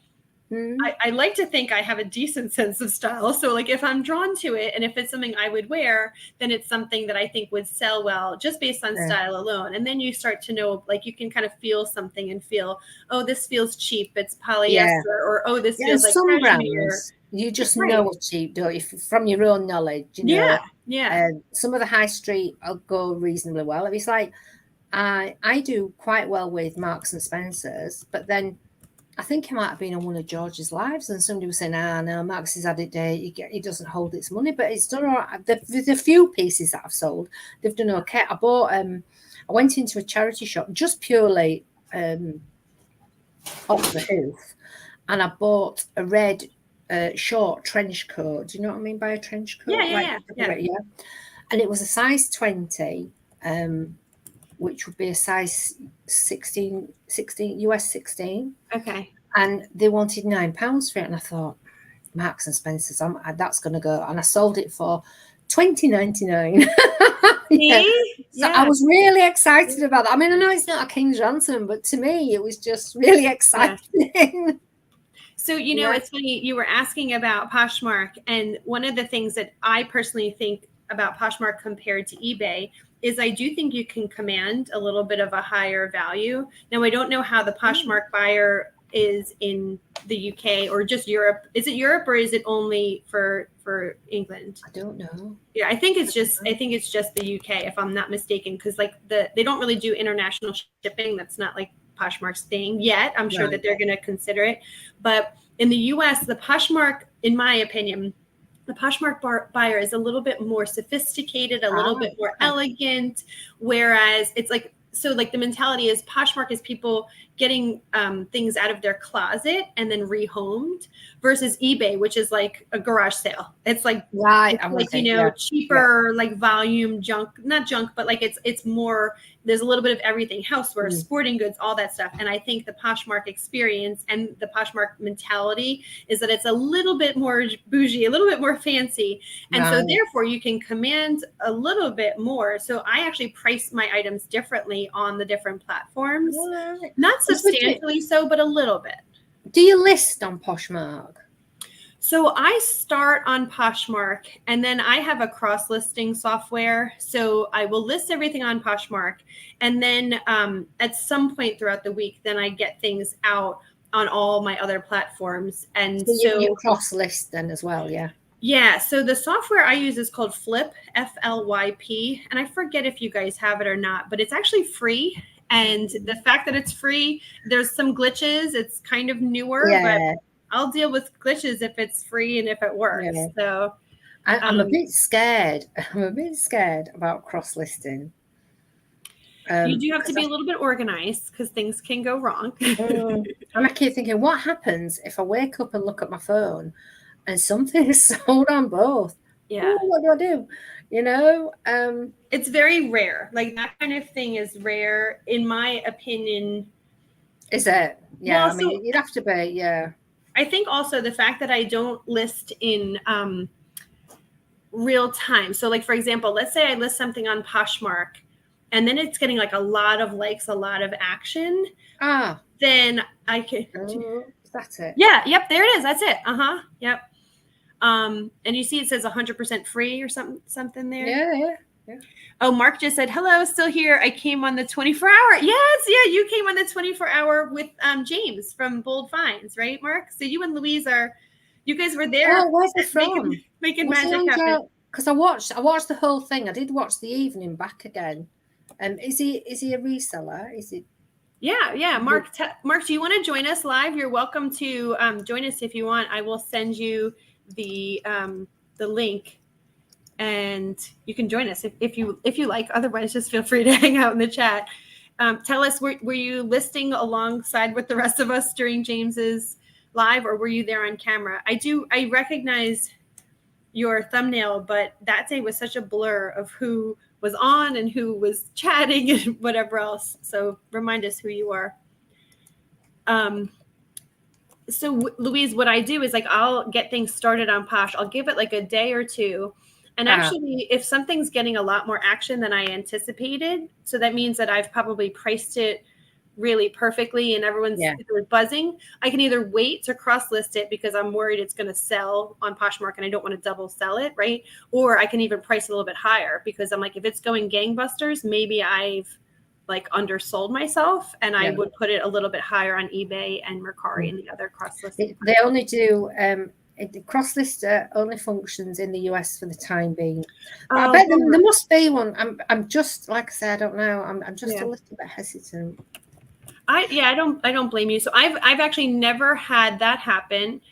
I like to think I have a decent sense of style. So like if I'm drawn to it and if it's something I would wear, then it's something that I think would sell well just based on style alone. And then you start to know, like you can kind of feel something and feel, oh, this feels cheap. It's polyester, or oh, this feels like some cashmere. Brands, you just know it's cheap, don't you? From your own knowledge, you know. Yeah. Some of the high street will go reasonably well. If it's like I do quite well with Marks and Spencers, but then I think it might have been on one of George's lives, and somebody was saying, no, Marks has had it day. It doesn't hold its money, but it's done all right. The few pieces that I've sold, they've done okay. I went into a charity shop just purely off the hoof, and I bought a red short trench coat. Do you know what I mean by a trench coat? Yeah. And it was a size 20, which would be a size 16 US 16. Okay. And they wanted £9 for it, and I thought, Marks and Spencers, that's going to go. And I sold it for $20.99. So I was really excited about that. I mean, I know it's not a king's ransom, but to me, it was just really exciting. So, you know, it's funny, you were asking about Poshmark, and one of the things that I personally think about Poshmark compared to eBay is I do think you can command a little bit of a higher value. Now, I don't know how the Poshmark buyer is in the UK or just Europe. Is it Europe or is it only for England? I don't know. Yeah, I think it's just the UK, if I'm not mistaken, because like they don't really do international shipping. That's not like Poshmark's thing yet. I'm sure that they're going to consider it, but in the US, the Poshmark, in my opinion, the Poshmark buyer is a little bit more sophisticated, a little bit more elegant, whereas it's like, so like the mentality is Poshmark is people getting things out of their closet and then rehomed, versus eBay, which is like a garage sale. It's like, cheaper, like volume junk, not junk, but like it's more, there's a little bit of everything, housewares, sporting goods, all that stuff. And I think the Poshmark experience and the Poshmark mentality is that it's a little bit more bougie, a little bit more fancy. And so therefore you can command a little bit more. So I actually price my items differently on the different platforms. Not substantially so, but a little bit. Do you list on Poshmark? So I start on Poshmark, and then I have a cross-listing software. So I will list everything on Poshmark, and then at some point throughout the week, then I get things out on all my other platforms. And so you cross-list then as well, yeah. Yeah. So the software I use is called Flip, FLYP, and I forget if you guys have it or not, but it's actually free. And the fact that it's free, there's some glitches. It's kind of newer, but I'll deal with glitches if it's free and if it works. So I'm a bit scared. I'm a bit scared about cross-listing. You do have to be a little bit organized because things can go wrong. And I keep thinking, what happens if I wake up and look at my phone and something is sold on both? Yeah. Ooh, what do I do? You know, it's very rare. Like that kind of thing is rare, in my opinion. Is it? Yeah. Well, I mean, you'd have to be. Yeah. I think also the fact that I don't list in real time. So, like for example, let's say I list something on Poshmark, and then it's getting like a lot of likes, a lot of action, then I can. Is that it? Yeah. Yep. There it is. That's it. Yep. And you see it says 100% free or something there. Yeah. Oh, Mark just said, hello, still here. I came on the 24-hour. Yes, yeah, you came on the 24-hour with James from Bold Finds, right, Mark? So you and Louise you guys were there. Oh, where's he from? Making magic happen. Because I watched the whole thing. I did watch the evening back again. Is he a reseller? Is it? Yeah. Mark, do you want to join us live? You're welcome to join us if you want. I will send you the link, and you can join us if you like. Otherwise, just feel free to hang out in the chat. Tell us, were you listing alongside with the rest of us during James's live, or were you there on camera? I recognize your thumbnail, but that day was such a blur of who was on and who was chatting and whatever else. So remind us who you are. So Louise, what I do is like, I'll get things started on Posh. I'll give it like a day or two. And actually, if something's getting a lot more action than I anticipated, so that means that I've probably priced it really perfectly and everyone's buzzing, I can either wait to cross list it because I'm worried it's going to sell on Poshmark and I don't want to double sell it, right? Or I can even price a little bit higher because I'm like, if it's going gangbusters, maybe I've like undersold myself and I would put it a little bit higher on eBay and Mercari and the other cross listing. They only do the cross lister only functions in the US for the time being. I bet there must be one. I'm just, like I said, I don't know. I'm just a little bit hesitant. I don't blame you. So I've actually never had that happen.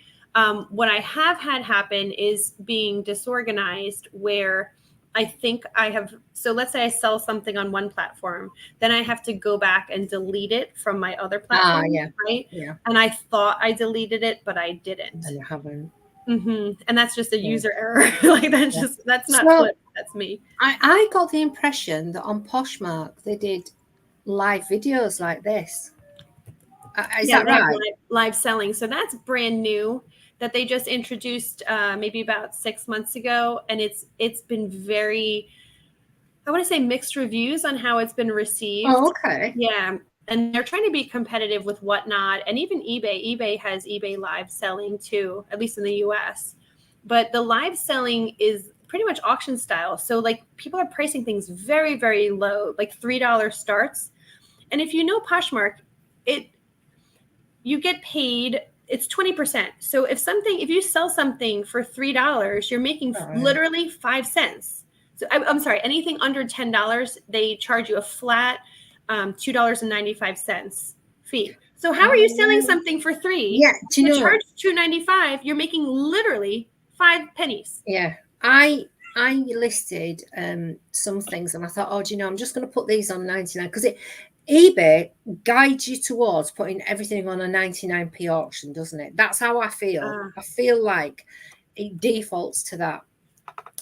What I have had happen is being disorganized where I think I have, so let's say I sell something on one platform, then I have to go back and delete it from my other platform, right? Yeah. And I thought I deleted it, but I didn't. And you haven't. And that's just a user error. Like that's not Flip, that's me. I got the impression that on Poshmark they did live videos like this. Is that right? Live selling. So that's brand new that they just introduced maybe about 6 months ago. And it's been very, I want to say mixed reviews on how it's been received. Oh, okay. Yeah. And they're trying to be competitive with Whatnot and even eBay. eBay has eBay live selling too, at least in the US. But the live selling is pretty much auction style. So like people are pricing things very, very low, like $3 starts. And if you know Poshmark, you get paid, it's 20%. So if you sell something for $3, you're making literally 5 cents. So I'm sorry, anything under $10, they charge you a flat $2.95 fee. So how are you selling something for $3? Yeah, do you know charge $2.95? You're making literally 5 pennies. Yeah, I listed some things, and I thought, oh, do you know, I'm just going to put these on 99 because eBay guides you towards putting everything on a 99p auction, doesn't it? That's how I feel. I feel like it defaults to that.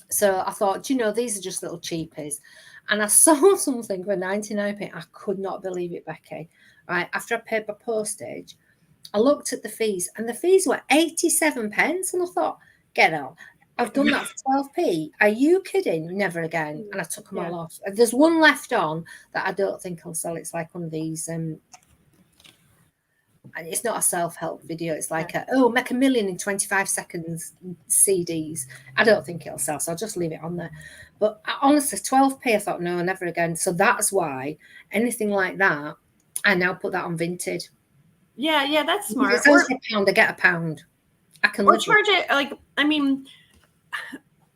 So I thought, you know, these are just little cheapies. And I saw something for 99p. I could not believe it, Becky. Right, after I paid my postage, I looked at the fees, and the fees were 87 pence. And I thought, get out. I've done that for 12p. Are you kidding? Never again. And I took them all off. There's one left on that I don't think I'll sell. It's like one of these. And it's not a self-help video. It's like make $1 million in 25 seconds CDs. I don't think it'll sell, so I'll just leave it on there. But honestly, 12p, I thought, no, never again. So that's why anything like that, I now put that on Vinted. Yeah, that's smart. If it sells for £1, I get £1. I can charge it like, I mean,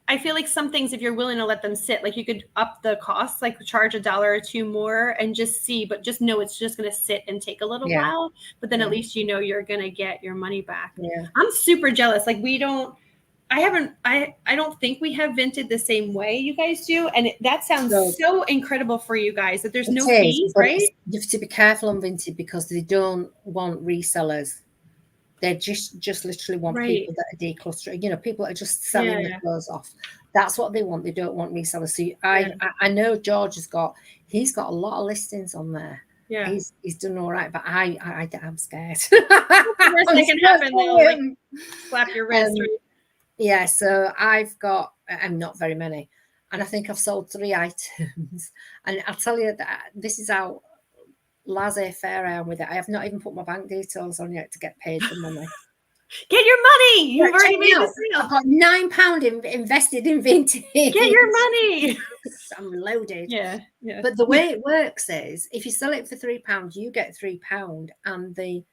I feel like some things, if you're willing to let them sit, like you could up the cost, like charge $1 or $2 more and just see, but just know it's just going to sit and take a little while. But then at least you know you're going to get your money back. Yeah. I'm super jealous. Like I don't think we have Vinted the same way you guys do. And that sounds so incredible for you guys that there's no fees, right? You have to be careful on Vinted because they don't want resellers. They just literally want people that are decluttering, you know, people that are just selling the clothes off. That's what they want. They don't want resellers. So I know George he's got a lot of listings on there. Yeah. He's done all right, but I'm scared. The worst that can happen, they'll like slap your wrist. Yeah, so I've got, not very many. and I think I've sold 3 items. And I'll tell you that this is how laissez-faire I am with it. I have not even put my bank details on yet to get paid the money. Get your money. You've already made the sale. I've got £9 invested in vintage. Get your money. I'm loaded. Yeah. But the way it works is, if you sell it for £3, you get £3, and they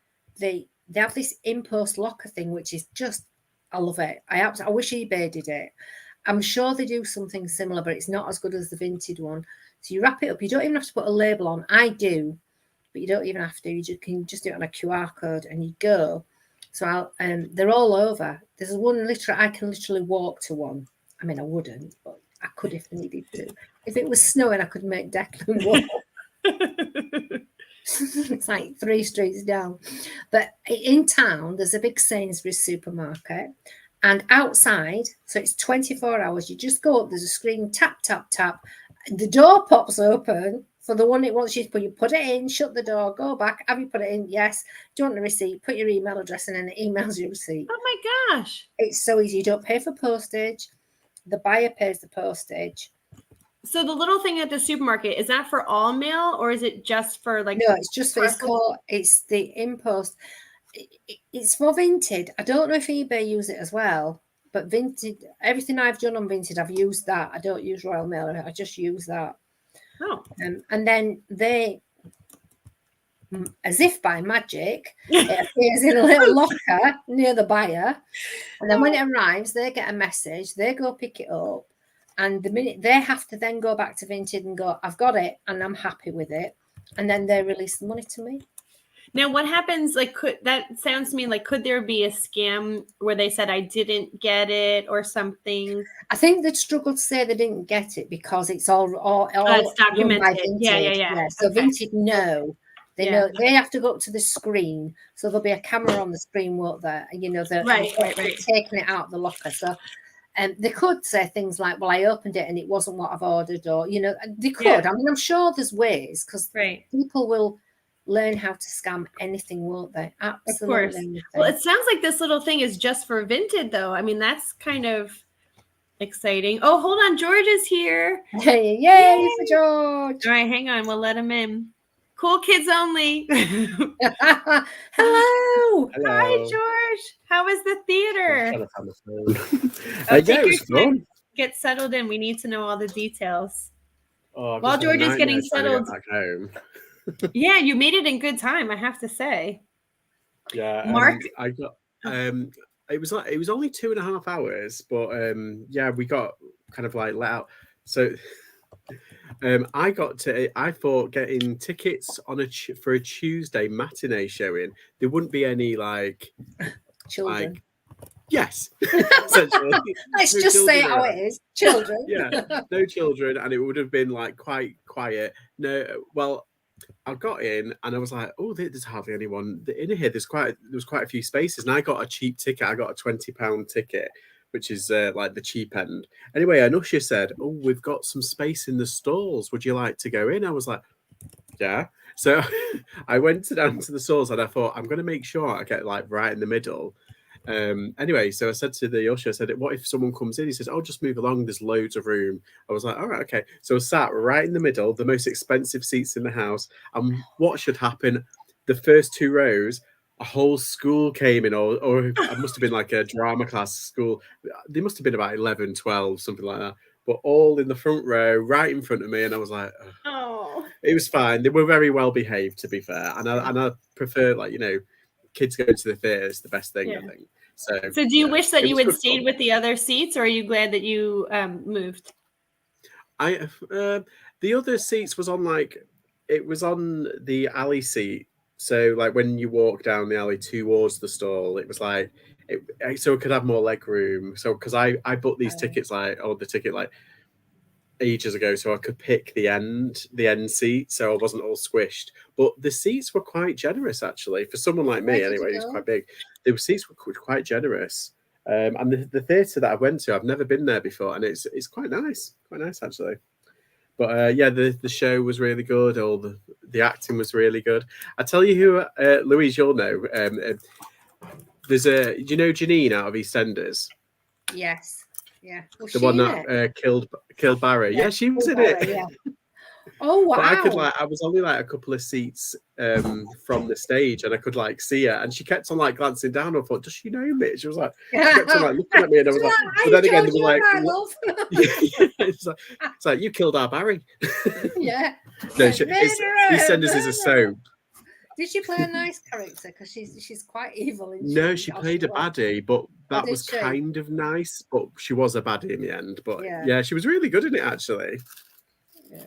have this in-post locker thing, which is just, I love it. I wish eBay did it. I'm sure they do something similar, but it's not as good as the vintage one. So you wrap it up. You don't even have to put a label on. I do, but you don't even have to. You can just do it on a QR code, and you go. So they're all over. There's one I can literally walk to one. I mean, I wouldn't, but I could if I needed to. If it was snowing, I could make Declan walk. It's like 3 streets down. But in town, there's a big Sainsbury's supermarket. And outside, so it's 24 hours, you just go up, there's a screen, tap, tap, tap. The door pops open for the one it wants you to put. You put it in, shut the door, go back. Have you put it in? Yes. Do you want the receipt? Put your email address in and it emails you a receipt. Oh my gosh. It's so easy. You don't pay for postage. The buyer pays the postage. So the little thing at the supermarket, is that for all mail, or is it just for like? No, it's just for it's the in-post. It's for Vinted. I don't know if eBay use it as well, but Vinted, everything I've done on Vinted, I've used that. I don't use Royal Mail. I just use that. Oh. And then they, as if by magic, it appears in a little locker near the buyer. And then when it arrives, they get a message. They go pick it up. And the minute they have to then go back to Vinted and go, I've got it and I'm happy with it. And then they release the money to me. Now, what happens, like, that sounds to me like, could there be a scam where they said I didn't get it or something? I think they'd struggle to say they didn't get it because it's all it's documented. Yeah. So Vinted know. They know they have to go up to the screen. So there'll be a camera on the screen, won't there? You know, they're taking it out of the locker. So they could say things like, well, I opened it and it wasn't what I've ordered, or, you know, they could. Yeah. I mean, I'm sure there's ways, because people will learn how to scam anything, won't they? Absolutely. Of course. Anything. Well, it sounds like this little thing is just for Vinted, though. I mean, that's kind of exciting. Oh, hold on. George is here. Hey, yay for George. All right, hang on. We'll let him in. Cool kids only. Hello. Hello. Hi, George. How was the theater? Yeah, it was fun. Get settled in. We need to know all the details. While George is getting settled. Back home. Yeah, you made it in good time, I have to say. Yeah, Mark. I got it was only 2.5 hours, but yeah, we got kind of like let out. So I thought getting tickets for a Tuesday matinee showing, there wouldn't be any like children. Like, yes, essentially. Let's just say how it is. Children. Yeah, no children, and it would have been like quite quiet. No, well, I got in and I was like, oh, there's hardly anyone in here. There was quite a few spaces, and I got a cheap ticket. I got a £20 ticket, which is like the cheap end. Anyway, an usher said, oh, we've got some space in the stalls. Would you like to go in? I was like, yeah. So I went down to the stalls and I thought, I'm going to make sure I get like right in the middle. Anyway, so I said to the usher, I said, what if someone comes in? He says, oh, just move along. There's loads of room. I was like, all right, okay. So I sat right in the middle, the most expensive seats in the house. And what should happen? The first 2 rows, a whole school came in, or it must have been like a drama class school. They must have been about 11, 12, something like that. But all in the front row, right in front of me. And I was like, oh, it was fine. They were very well behaved, to be fair. And I prefer, like, you know, kids going to the theatre is the best thing, I think. So do you wish that you had stayed with the other seats, or are you glad that you moved? The other seats was on it was on the alley seat. So like when you walk down the alley towards the stall, it was like so it could have more leg room. So because I bought these tickets the ticket ages ago, so I could pick the end seat, so I wasn't all squished. But the seats were quite generous, actually, for someone like me. Anyway, it's quite big. The seats were quite generous, and the theatre that I went to, I've never been there before, and it's quite nice actually. But yeah, the show was really good. All the acting was really good. I tell you who, Louise, you'll know. There's do you know Janine out of EastEnders? Yes. Yeah. Was The she one in that it? killed Barry. Yeah, she was in Barry, it. yeah. Oh wow! But I was only like a couple of seats from the stage, and I could like see her, and she kept on like glancing down. I thought, does she know me? She was like, she kept on like looking at me, and I was like, but then again, they were like, it's like you killed our Barry. Yeah. No, EastEnders is a soap. Did she play a nice character? Because she's quite evil. No, she played a baddie, but that was she? kind of nice. But she was a baddie in the end. But Yeah. yeah, she was really good in it actually. Yeah.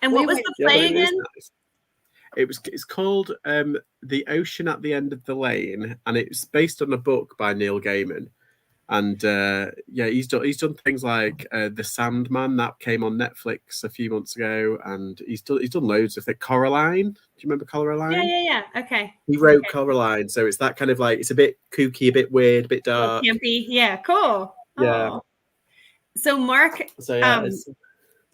And what was the play again? Nice. It's called The Ocean at the End of the Lane, and it's based on a book by Neil Gaiman. And yeah, he's done things like The Sandman that came on Netflix a few months ago, and he's done loads of things. Coraline, do you remember Coraline? Yeah. Okay. He wrote Coraline, so it's that kind of like, it's a bit kooky, a bit weird, a bit dark, campy. Yeah, cool. Yeah. Oh. So Mark,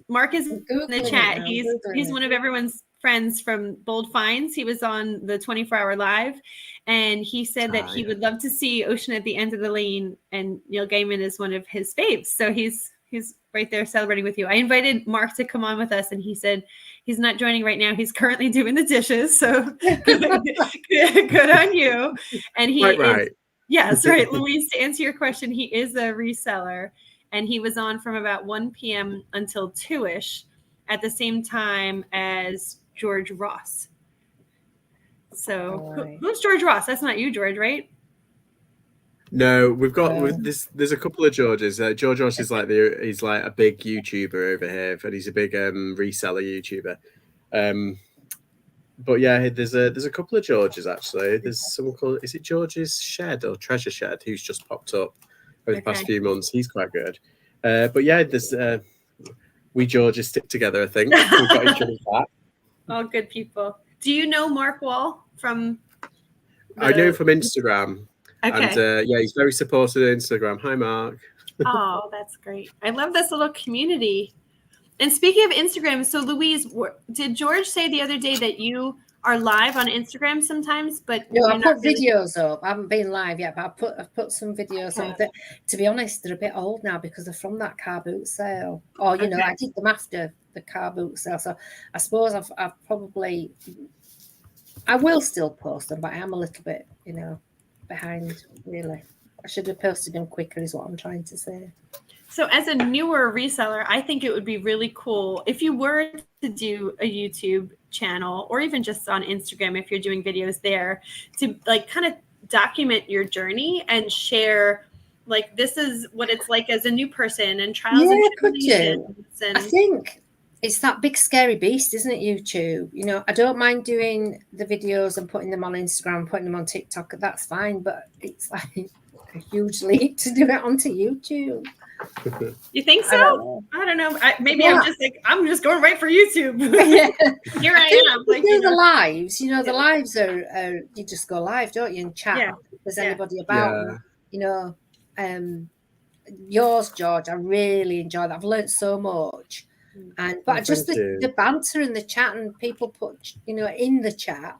Mark is in the chat. He's one of everyone's friends from Bold Finds. He was on the 24-hour live, and he said that he would love to see Ocean at the End of the Lane, and Neil Gaiman is one of his faves. So he's right there celebrating with you. I invited Mark to come on with us, and he said he's not joining right now. He's currently doing the dishes. So good on you. And he is, yes, right. Louise, to answer your question, he is a reseller, and he was on from about 1 p.m. until 2-ish at the same time as George Ross. So who's George Ross? That's not you, George, right? No, we've got there's a couple of Georges. George Ross is like he's like a big YouTuber over here, and he's a big reseller YouTuber. But yeah, there's a couple of Georges actually. There's someone called, is it George's Shed or Treasure Shed, who's just popped up over the past few months. He's quite good. But yeah, there's we Georges stick together, I think. We've got each other's back. All good people. Do you know Mark Wall from? I know him from Instagram. Okay. And yeah, he's very supportive on Instagram. Hi, Mark. Oh, that's great. I love this little community. And speaking of Instagram, so Louise, did George say the other day that you are live on Instagram sometimes? But no, I put videos up. I haven't been live yet, but I've put some videos up. That, to be honest, they're a bit old now because they're from that car boot sale. Or you know, I did them after the car boot sale. So I suppose I've probably, I will still post them, but I am a little bit, you know, behind, really. I should have posted them quicker is what I'm trying to say. So as a newer reseller, I think it would be really cool if you were to do a YouTube channel, or even just on Instagram if you're doing videos there, to like kind of document your journey and share like this is what it's like as a new person and trials and tribulations. I think it's that big scary beast, isn't it, YouTube? You know, I don't mind doing the videos and putting them on Instagram, putting them on TikTok. That's fine, but it's like a huge leap to do it onto YouTube. You think so? I don't know. Maybe I'm just going right for YouTube. Here I am. Like, do the lives. You know, the lives are you just go live, don't you, and chat. If there's anybody about, you know, yours, George. I really enjoy that. I've learned so much. But just the banter in the chat, and people put, you know, in the chat.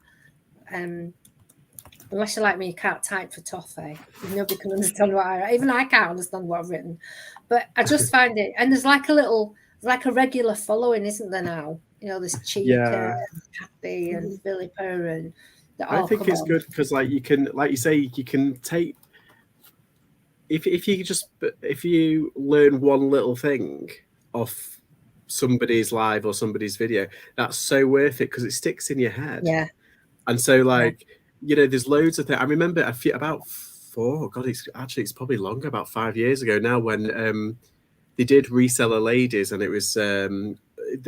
Unless you're like me, you can't type for toffee. Nobody can understand what even I can't understand what I've written. But I just find it, and there's like a regular following, isn't there now? You know, there's Chica, and Happy, and Philippa, and I think it's good because, like, you can, like you say, you can take if you learn one little thing off somebody's live or somebody's video, that's so worth it because it sticks in your head. Yeah. And so, like, you know, there's loads of things. I remember it's probably longer, about 5 years ago now, when they did Reseller Ladies, and it was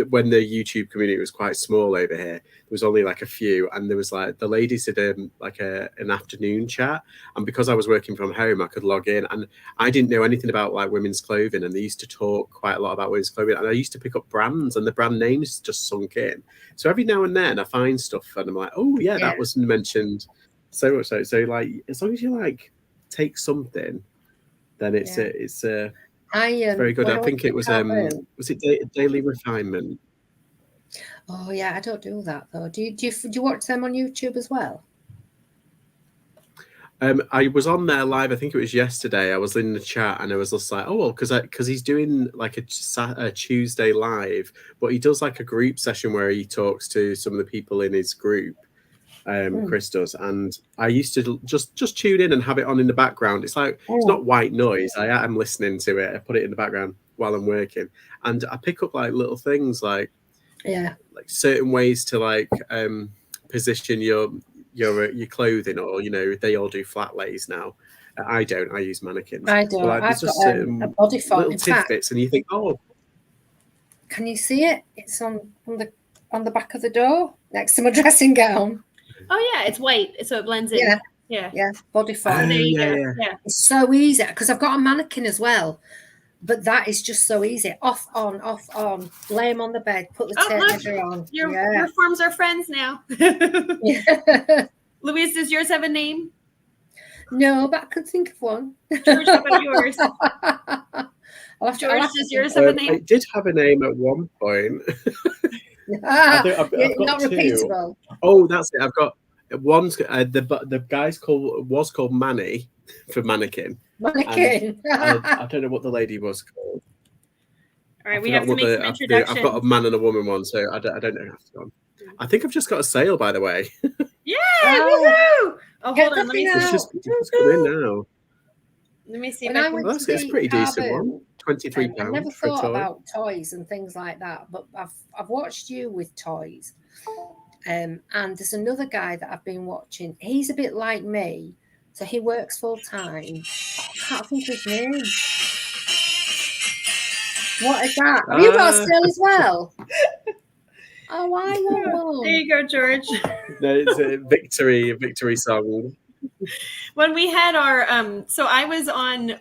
when the YouTube community was quite small over here. There was only like a few, and there was like the ladies did like an afternoon chat, and because I was working from home, I could log in, and I didn't know anything about like women's clothing, and they used to talk quite a lot about women's clothing, and I used to pick up brands, and the brand names just sunk in. So every now and then I find stuff, and I'm like, oh yeah, that was mentioned so much. So like, as long as you like take something, then it's very good. I think it was it Daily Refinement? Oh yeah, I don't do that though. Do you watch them on YouTube as well? I was on there live. I think it was yesterday. I was in the chat and I was just like, oh, well, because he's doing like a Tuesday live, but he does like a group session where he talks to some of the people in his group. Chris does, and I used to just tune in and have it on in the background. It's like it's not white noise. I am listening to it. I put it in the background while I'm working, and I pick up like little things like certain ways to like position your clothing, or they all do flat lays now. I don't. I use mannequins. I don't. Like, I've got a body form. little tidbits, and you think, oh, can you see it? It's on the back of the door next to my dressing gown. Oh yeah, it's white, so it blends in. Yeah. Body form. Yeah. It's so easy because I've got a mannequin as well, but that is just so easy. Off on, lay them on the bed, put the tape measure on. Your forms are friends now. Louise, does yours have a name? No, but I could think of one. George, how about yours? George, does yours have a name? It did have a name at one point. I've got not two. Repeatable. Oh, that's it. I've got one's the guy's was called Manny for mannequin. Mannequin. I don't know what the lady was called. All right, we have to make some introductions. I've got a man and a woman one, so I don't know. I think I've just got a sale, by the way. Yay! Woohoo! Oh, hold on. Let me see. It's just come in now. Let me see. That's a pretty decent one. £23. I never thought about toys and things like that, but I've watched you with toys. And there's another guy that I've been watching. He's a bit like me, so he works full time. I can't think of his name. What is that? Have you got a sale as well? Oh, I want one. There you go, George. No, it's a victory song. When we had our so I was on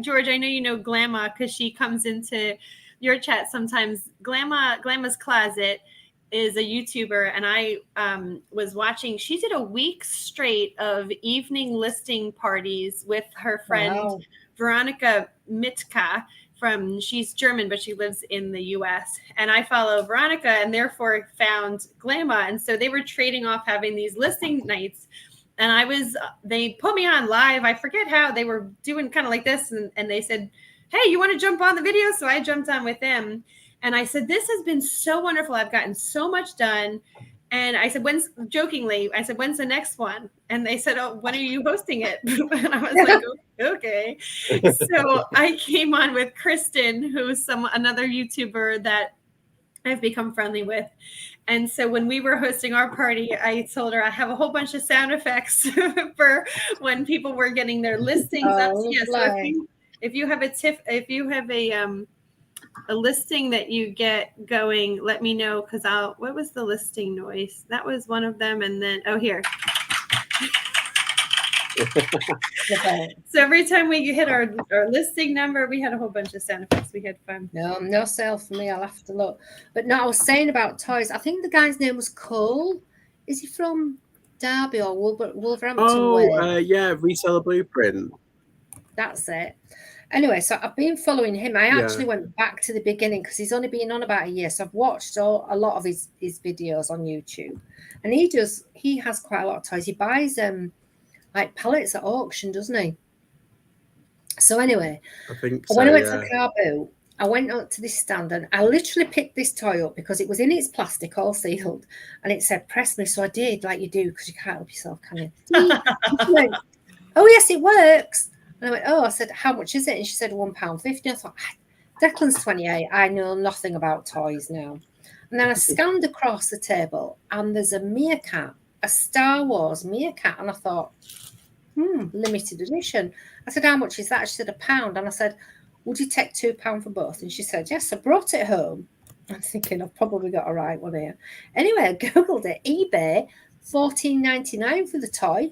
George, I know you know Glamma because she comes into your chat sometimes. Glamma's Closet is a YouTuber, and I was watching. She did a week straight of evening listing parties with her friend Veronica Mitka. She's German, but she lives in the US. And I follow Veronica and therefore found Glamma. And so they were trading off having these listing nights. And they put me on live. I forget how they were doing kind of like this. And they said, hey, you want to jump on the video? So I jumped on with them. And I said, this has been so wonderful. I've gotten so much done. And I said, when's the next one? And they said, oh, when are you hosting it? And I was like, okay. So I came on with Kristen, who's another YouTuber that I've become friendly with. And so when we were hosting our party, I told her I have a whole bunch of sound effects for when people were getting their listings up. Yeah, so if you have a listing that you get going, let me know, because what was the listing noise? That was one of them. And then, here. So every time we hit our listing number, we had a whole bunch of sound effects. We had fun. No sale for me. I'll have to look. But no, I was saying about toys. I think the guy's name was Cole. Is he from Derby or Wolverhampton? Oh, yeah, Reseller Blueprint. That's it. Anyway, so I've been following him. I actually went back to the beginning because he's only been on about a year. So I've watched a lot of his videos on YouTube. And he has quite a lot of toys. He buys like pallets at auction, doesn't he? So anyway, I think so, when I went to Car Boot, I went up to this stand and I literally picked this toy up because it was in its plastic, all sealed, and it said "press me." So I did, like you do, because you can't help yourself, can you? She went, oh yes, it works. And I went, oh, I said, how much is it? And she said £1.50. I thought, Declan's 28. I know nothing about toys now. And then I scanned across the table and there's a meerkat, a Star Wars meerkat. And I thought, limited edition. I said, how much is that? She said £1. And I said, would you take £2 for both? And she said, yes. I brought it home. I'm thinking I've probably got a right one here. Anyway, I Googled it. eBay, $14.99 for the toy.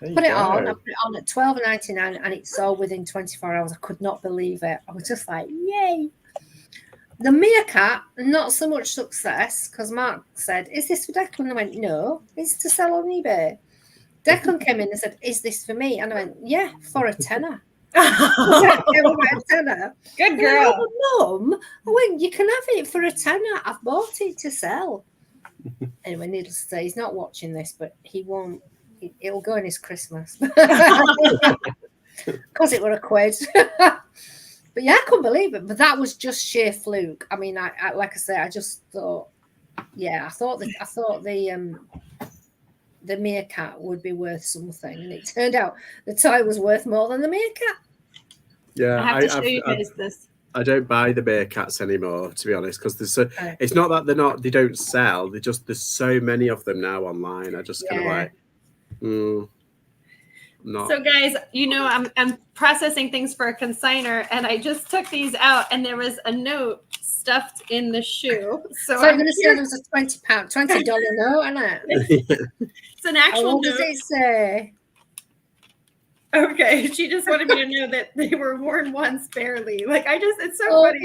Put it on. I put it on at $12.99 and it sold within 24 hours. I could not believe it. I was just like, yay. The meerkat, not so much success, because Mark said, is this for Declan? I went, no, it's to sell on eBay. Declan came in and said, is this for me? And I went, yeah, for a tenner. Good girl. Mum, I went, you can have it for a tenner. I've bought it to sell. Anyway, needless to say, he's not watching this, but he won't it'll go in his Christmas. Because it were a quid. But yeah, I couldn't believe it. But that was just sheer fluke. I mean, I like I say, I just thought, I thought the meerkat would be worth something, and it turned out the toy was worth more than the meerkat. Yeah, I have to show you guys this. I don't buy the meerkats anymore, to be honest, because it's not that they don't sell. There's so many of them now online. I just kind of like, not. So guys, I'm processing things for a consignor, and I just took these out, and there was a note stuffed in the shoe. So I'm going to say there was a $20 note, isn't it? It's an actual note. What does it say? Okay, she just wanted me to know that they were worn once barely. Like it's so funny.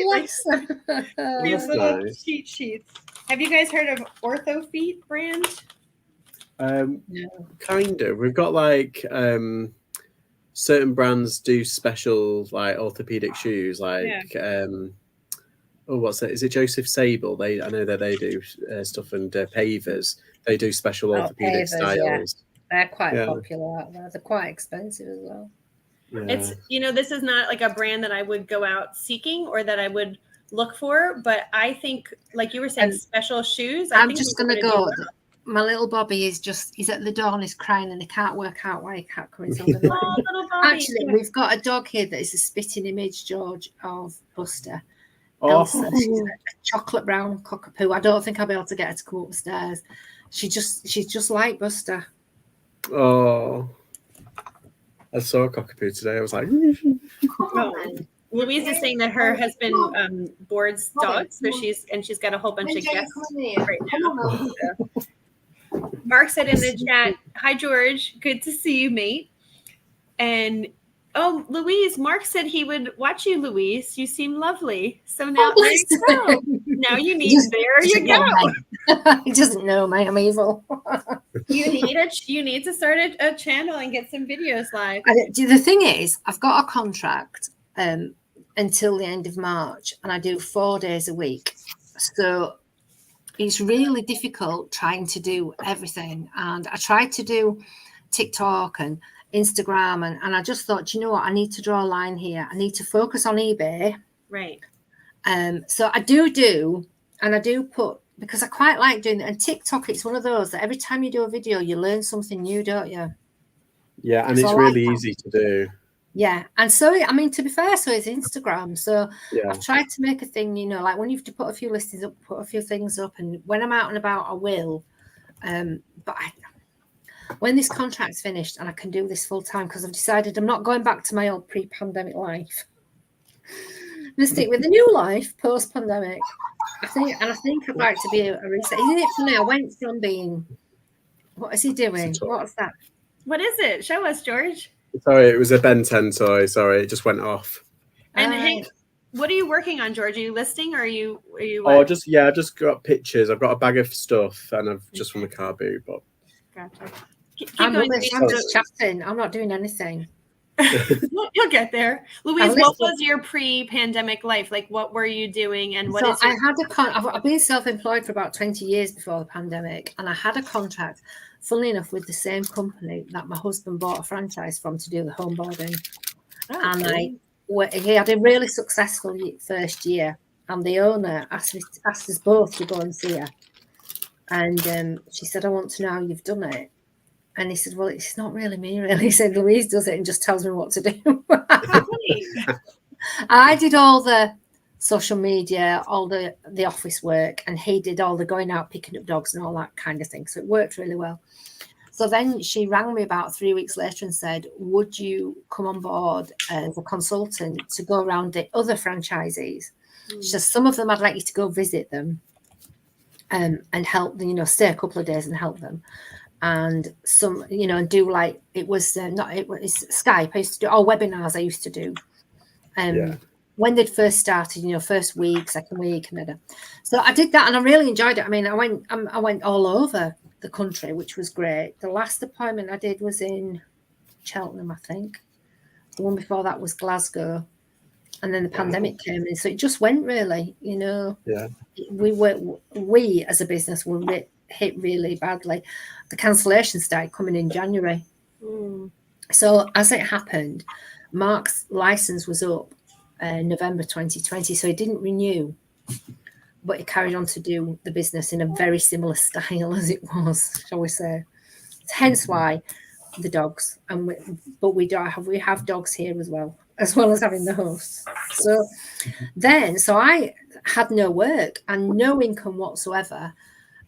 These little cheat sheets. Have you guys heard of Ortho Feet brand? No. Kind of. We've got like certain brands do special like orthopedic shoes, like what's it? Is it Joseph Sable? I know that they do stuff, and Pavers. They do special orthopedic styles. Yeah. They're quite popular out there. They're quite expensive as well. Yeah. It's this is not like a brand that I would go out seeking or that I would look for, but I think, like you were saying, special shoes. I'm just going to go. My little Bobby he's at the door and he's crying, and he can't work out why he can't come inside the door. Little Bobby. Actually, we've got a dog here that is a spitting image, George, of Buster. Oh. Elsa, she's a chocolate brown cockapoo. I don't think I'll be able to get her to come up the stairs. She's just like Buster. Oh, I saw a cockapoo today. I was like, Louise is saying that her husband boards dogs, so she's got a whole bunch of guests right now. Mark said in the chat, "Hi George, good to see you, mate." And Louise, Mark said he would watch you, Louise. You seem lovely. So now there you go. Now you need. There you go. He doesn't know me. I'm evil. You need to start a channel and get some videos live. The thing is, I've got a contract until the end of March, and I do 4 days a week. So it's really difficult trying to do everything. And I tried to do TikTok and Instagram, and I just thought, you know what, I need to draw a line here. I need to focus on eBay. Right. So I do, and I do put, because I quite like doing it. And TikTok, it's one of those that every time you do a video, you learn something new, don't you? Yeah, and it's really easy to do. Yeah, and so, I mean, to be fair, so it's Instagram. So I've tried to make a thing, like when you have to put a few listings up, put a few things up, and when I'm out and about, I will. But when this contract's finished and I can do this full time, because I've decided I'm not going back to my old pre-pandemic life. I'm going to stick with the new life post-pandemic. I think I'd like to be a reset. Isn't it funny? I went from being, what is he doing? What's that? What is it? Show us, George. Sorry, it was a Ben 10 toy. Sorry, it just went off. And Hank, what are you working on, George? Are you listing, or are you? I just got pictures. I've got a bag of stuff, and I've just from the car boot. But gotcha. I'm just chatting. I'm not doing anything. You'll get there. Louise, what was your pre-pandemic life? Like, what were you doing, and what is your... I've been self-employed for about 20 years before the pandemic, and I had a contract, funnily enough, with the same company that my husband bought a franchise from to do the home boarding. He had a really successful first year, and the owner asked us both to go and see her. And she said, "I want to know how you've done it." And he said, "Well, it's not really me, really." He said, "Louise does it and just tells me what to do." I did all the social media, all the office work, and he did all the going out, picking up dogs and all that kind of thing. So it worked really well. So then she rang me about 3 weeks later and said, "Would you come on board as a consultant to go around the other franchisees?" She says, "Some of them I'd like you to go visit them and help them, stay a couple of days and help them. And some, and do like, it was Skype. I used to do all webinars I used to do. When they'd first started, first week, second week, and so I did that, and I really enjoyed it. I mean, I went all over the country, which was great. The last appointment I did was in Cheltenham, I think. The one before that was Glasgow, and then the pandemic came in, so it just went really. We as a business were hit really badly. The cancellations started coming in January. So as it happened, Mark's license was up November 2020, so he didn't renew, but he carried on to do the business in a very similar style as it was, shall we say. Hence why the dogs, but we have dogs here as well as having the hosts. So I had no work and no income whatsoever.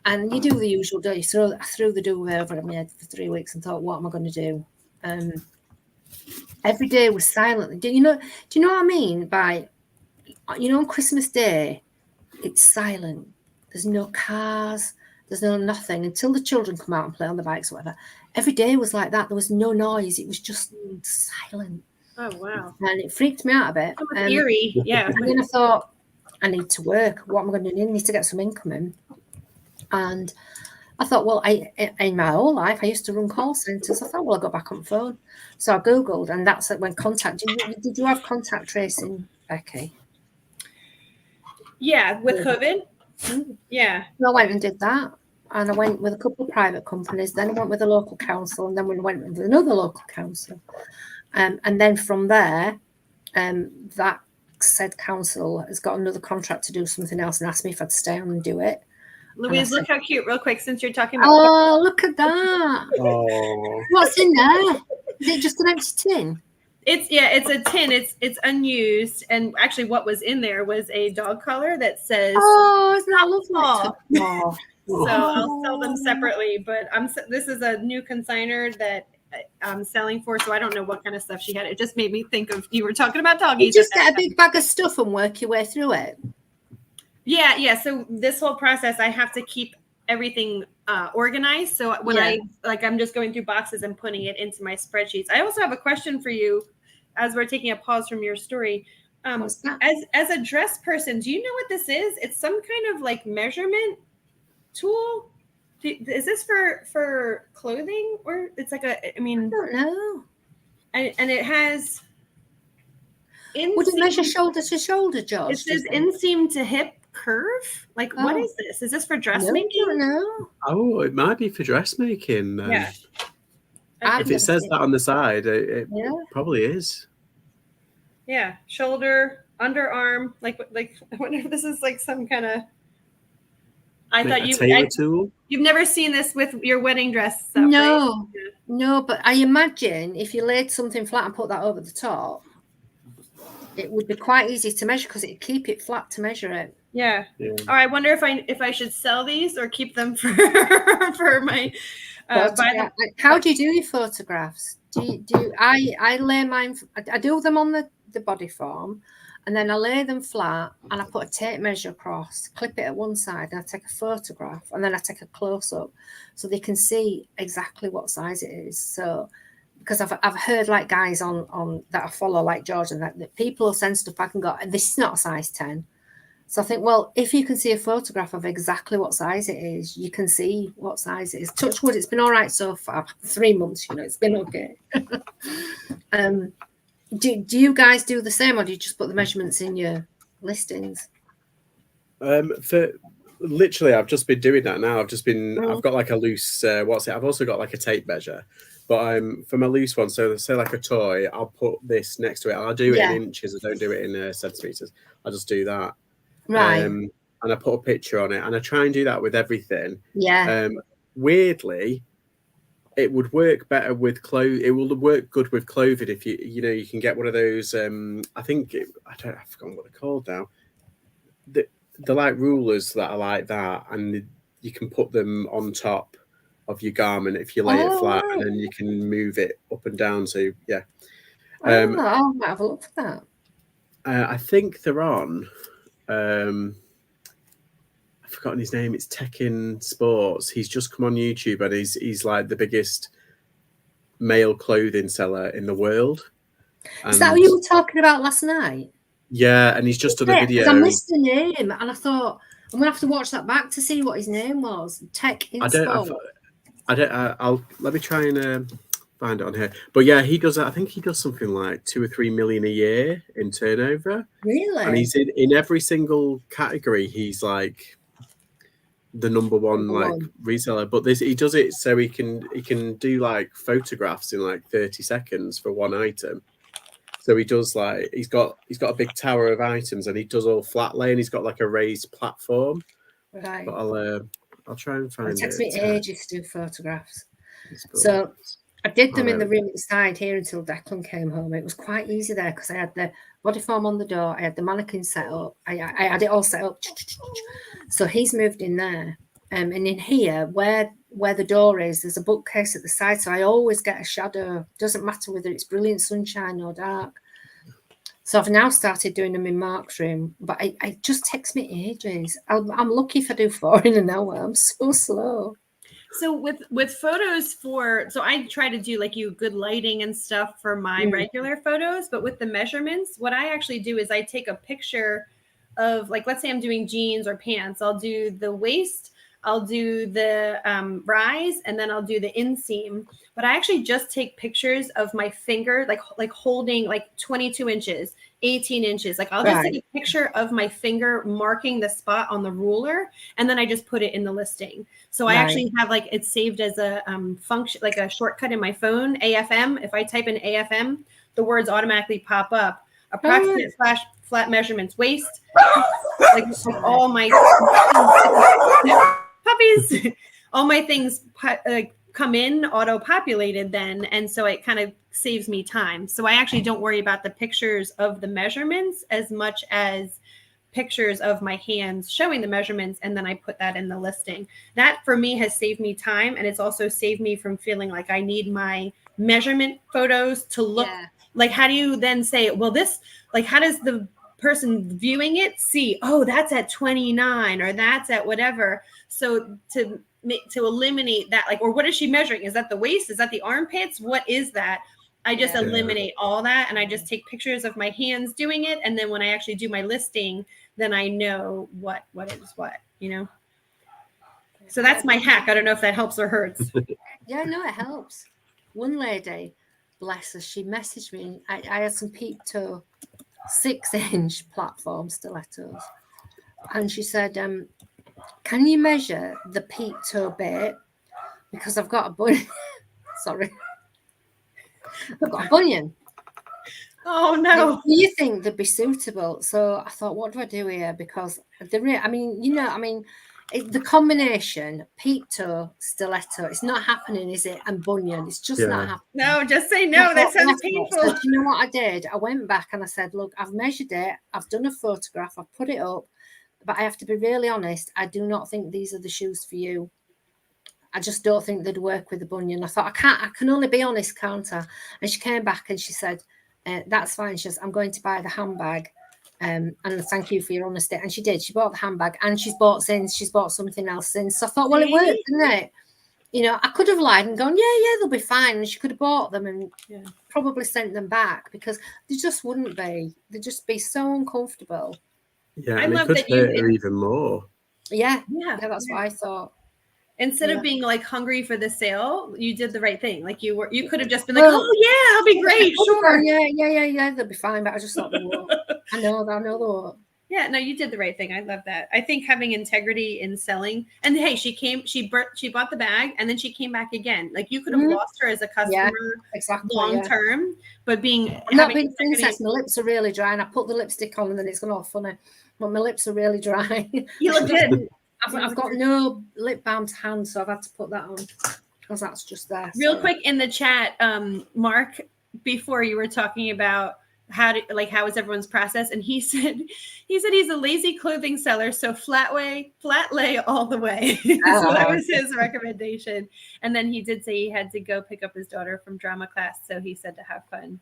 And you do the usual day. So I threw the duvet over my head for 3 weeks and thought, what am I going to do? Every day was silent. Do you know what I mean by, on Christmas Day, it's silent. There's no cars. There's no nothing until the children come out and play on the bikes or whatever. Every day was like that. There was no noise. It was just silent. Oh, wow. And it freaked me out a bit. Eerie, yeah. And then I thought, I need to work. What am I going to do? I need to get some income in. And I thought, well, in my whole life, I used to run call centres. I thought, well, I'll go back on the phone. So I Googled, and that's when did you have contact tracing, Becky? Yeah, with COVID? Yeah. So I went and did that. And I went with a couple of private companies. Then I went with a local council. And then we went with another local council. And then from there, that said council has got another contract to do something else and asked me if I'd stay on and do it. Louise, look how cute, real quick, since you're talking about. Oh, look at that. Oh. What's in there? Is it just an empty tin? It's a tin. It's unused. And actually what was in there was a dog collar that says, oh, isn't that lovely? Oh. So I'll sell them separately, but this is a new consignor that I'm selling for, so I don't know what kind of stuff she had. It just made me think of, you were talking about doggies. You just get a big bag of stuff and work your way through it. Yeah. So this whole process, I have to keep everything organized. So when I'm just going through boxes and putting it into my spreadsheets. I also have a question for you as we're taking a pause from your story. As a dress person, do you know what this is? It's some kind of like measurement tool. Is this for clothing, or it's like I don't know. And it has. Would it measure shoulder to shoulder, George? It says inseam to hip curve. Like, what is this? Is this for dressmaking? I don't know. Oh, it might be for dressmaking. Yeah. If it says that on the side, it probably is. Yeah, shoulder, underarm, like I wonder if this is like some kind of. I thought you've never seen this with your wedding dress stuff, no, right? No, but I imagine if you laid something flat and put that over the top, it would be quite easy to measure because it'd keep it flat to measure it. Yeah. Oh, I wonder if I should sell these or keep them for my. How do you do your photographs? I lay mine? I do them on the body form. And then I lay them flat and I put a tape measure across, clip it at one side, and I take a photograph, and then I take a close-up so they can see exactly what size it is. So, because I've heard like guys on that I follow, like George, and that people will send stuff back and go, this is not a size 10. So I think, well, if you can see a photograph of exactly what size it is, you can see what size it is. Touch wood, it's been all right so far. 3 months, it's been okay. Do you guys do the same, or do you just put the measurements in your listings? For literally, I've just been doing that now. I've got like a loose, I've also got like a tape measure, but for my loose one, so say like a toy, I'll put this next to it. I'll do it in inches. I don't do it in centimeters. I'll just do that. Right. And I put a picture on it, and I try and do that with everything. Yeah. Weirdly, it would work better with clothes. It will work good with clothing if you can get one of those. I've forgotten what they're called now. They're like rulers that are like that, and you can put them on top of your garment if you lay it flat, and then you can move it up and down. So yeah. I might have a look for that. I think they're on. I've forgotten his name. It's Tekken Sports. He's just come on YouTube, and he's like the biggest male clothing seller in the world. Is that what you were talking about last night? Yeah, and he's just done a video. I missed the name, and I thought I'm gonna have to watch that back to see what his name was. Sports. I'll let me try and find it on here. But yeah, he does. I think he does something like 2 or 3 million a year in turnover. Really? And he's in every single category. He's like the number one reseller. But he does it so he can do like photographs in like 30 seconds for one item. So he does like he's got a big tower of items, and he does all flat lay, and he's got like a raised platform. Right. But I'll try and find it. It takes me ages to do photographs. So I did them in the room inside here until Declan came home. It was quite easy there because I had the body form on the door, I had the mannequin set up, I had it all set up. So he's moved in there, and in here where the door is, there's a bookcase at the side, so I always get a shadow. Doesn't matter whether it's brilliant sunshine or dark. So I've now started doing them in Mark's room, but it just takes me ages. I'm lucky if I do 4 in an hour. I'm so slow. So with photos so I try to do like good lighting and stuff for my regular photos, but with the measurements, what I actually do is I take a picture of, like, let's say I'm doing jeans or pants. I'll do the waist, I'll do the rise, and then I'll do the inseam. But I actually just take pictures of my finger, like holding like 22 inches, 18 inches. Like I'll just take a picture of my finger marking the spot on the ruler, and then I just put it in the listing. So I actually have like it's saved as a function, like a shortcut in my phone, AFM. If I type in AFM, the words automatically pop up. Approximate flat measurements, waist, like all my puppies, all my things come in auto-populated then, and so it kind of saves me time. So I actually don't worry about the pictures of the measurements as much as pictures of my hands showing the measurements, and then I put that in the listing. That for me has saved me time, and it's also saved me from feeling like I need my measurement photos to look like, how do you then say, well, this, like, how does the person viewing it see, oh, that's at 29 or that's at whatever. So to eliminate that, like, or what is she measuring? Is that the waist? Is that the armpits? What is that? I just eliminate all that, and I just take pictures of my hands doing it, and then when I actually do my listing, then I know what is what, So that's my hack. I don't know if that helps or hurts. Yeah, no, it helps. One lady, bless her, she messaged me. I had some peep toe 6-inch platform stilettos, and she said, can you measure the peep toe bit, because I've got a bunion. Sorry, I've got a bunion. Oh no! Do you think they'd be suitable? So I thought, what do I do here? Because the combination peep toe stiletto, it's not happening, is it? And bunion, it's just not happening. No, just say no. That sounds painful. So, you know what I did? I went back and I said, look, I've measured it, I've done a photograph, I've put it up, but I have to be really honest, I do not think these are the shoes for you. I just don't think they'd work with the bunion. I thought, I can only be honest, can't I? And she came back and she said, that's fine. She says, I'm going to buy the handbag. And thank you for your honesty. And she did. She bought the handbag, and she's bought something else since. So I thought, well, it worked, didn't it? I could have lied and gone, yeah, they'll be fine. And she could have bought them and probably sent them back, because they just wouldn't be. They'd just be so uncomfortable. Yeah, I love that you even more. Yeah, that's what I thought. Instead of being like hungry for the sale, you did the right thing. Like you could have just been like, oh yeah, that'll be great, sure. Yeah, they'll be fine. But I just thought they won't. I know they won't. Yeah, no, you did the right thing. I love that. I think having integrity in selling. And hey, she bought the bag, and then she came back again. Like, you could have lost her as a customer long term, but not being princess. My lips are really dry, and I put the lipstick on, and then it's gone all funny. But my lips are really dry. You look good. I've got no lip balm to hand, so I've had to put that on because that's just there. Real quick in the chat, Mark, before you were talking about how is everyone's process, and he said he's a lazy clothing seller, so flat lay all the way. So that was his recommendation. And then he did say he had to go pick up his daughter from drama class, so he said to have fun.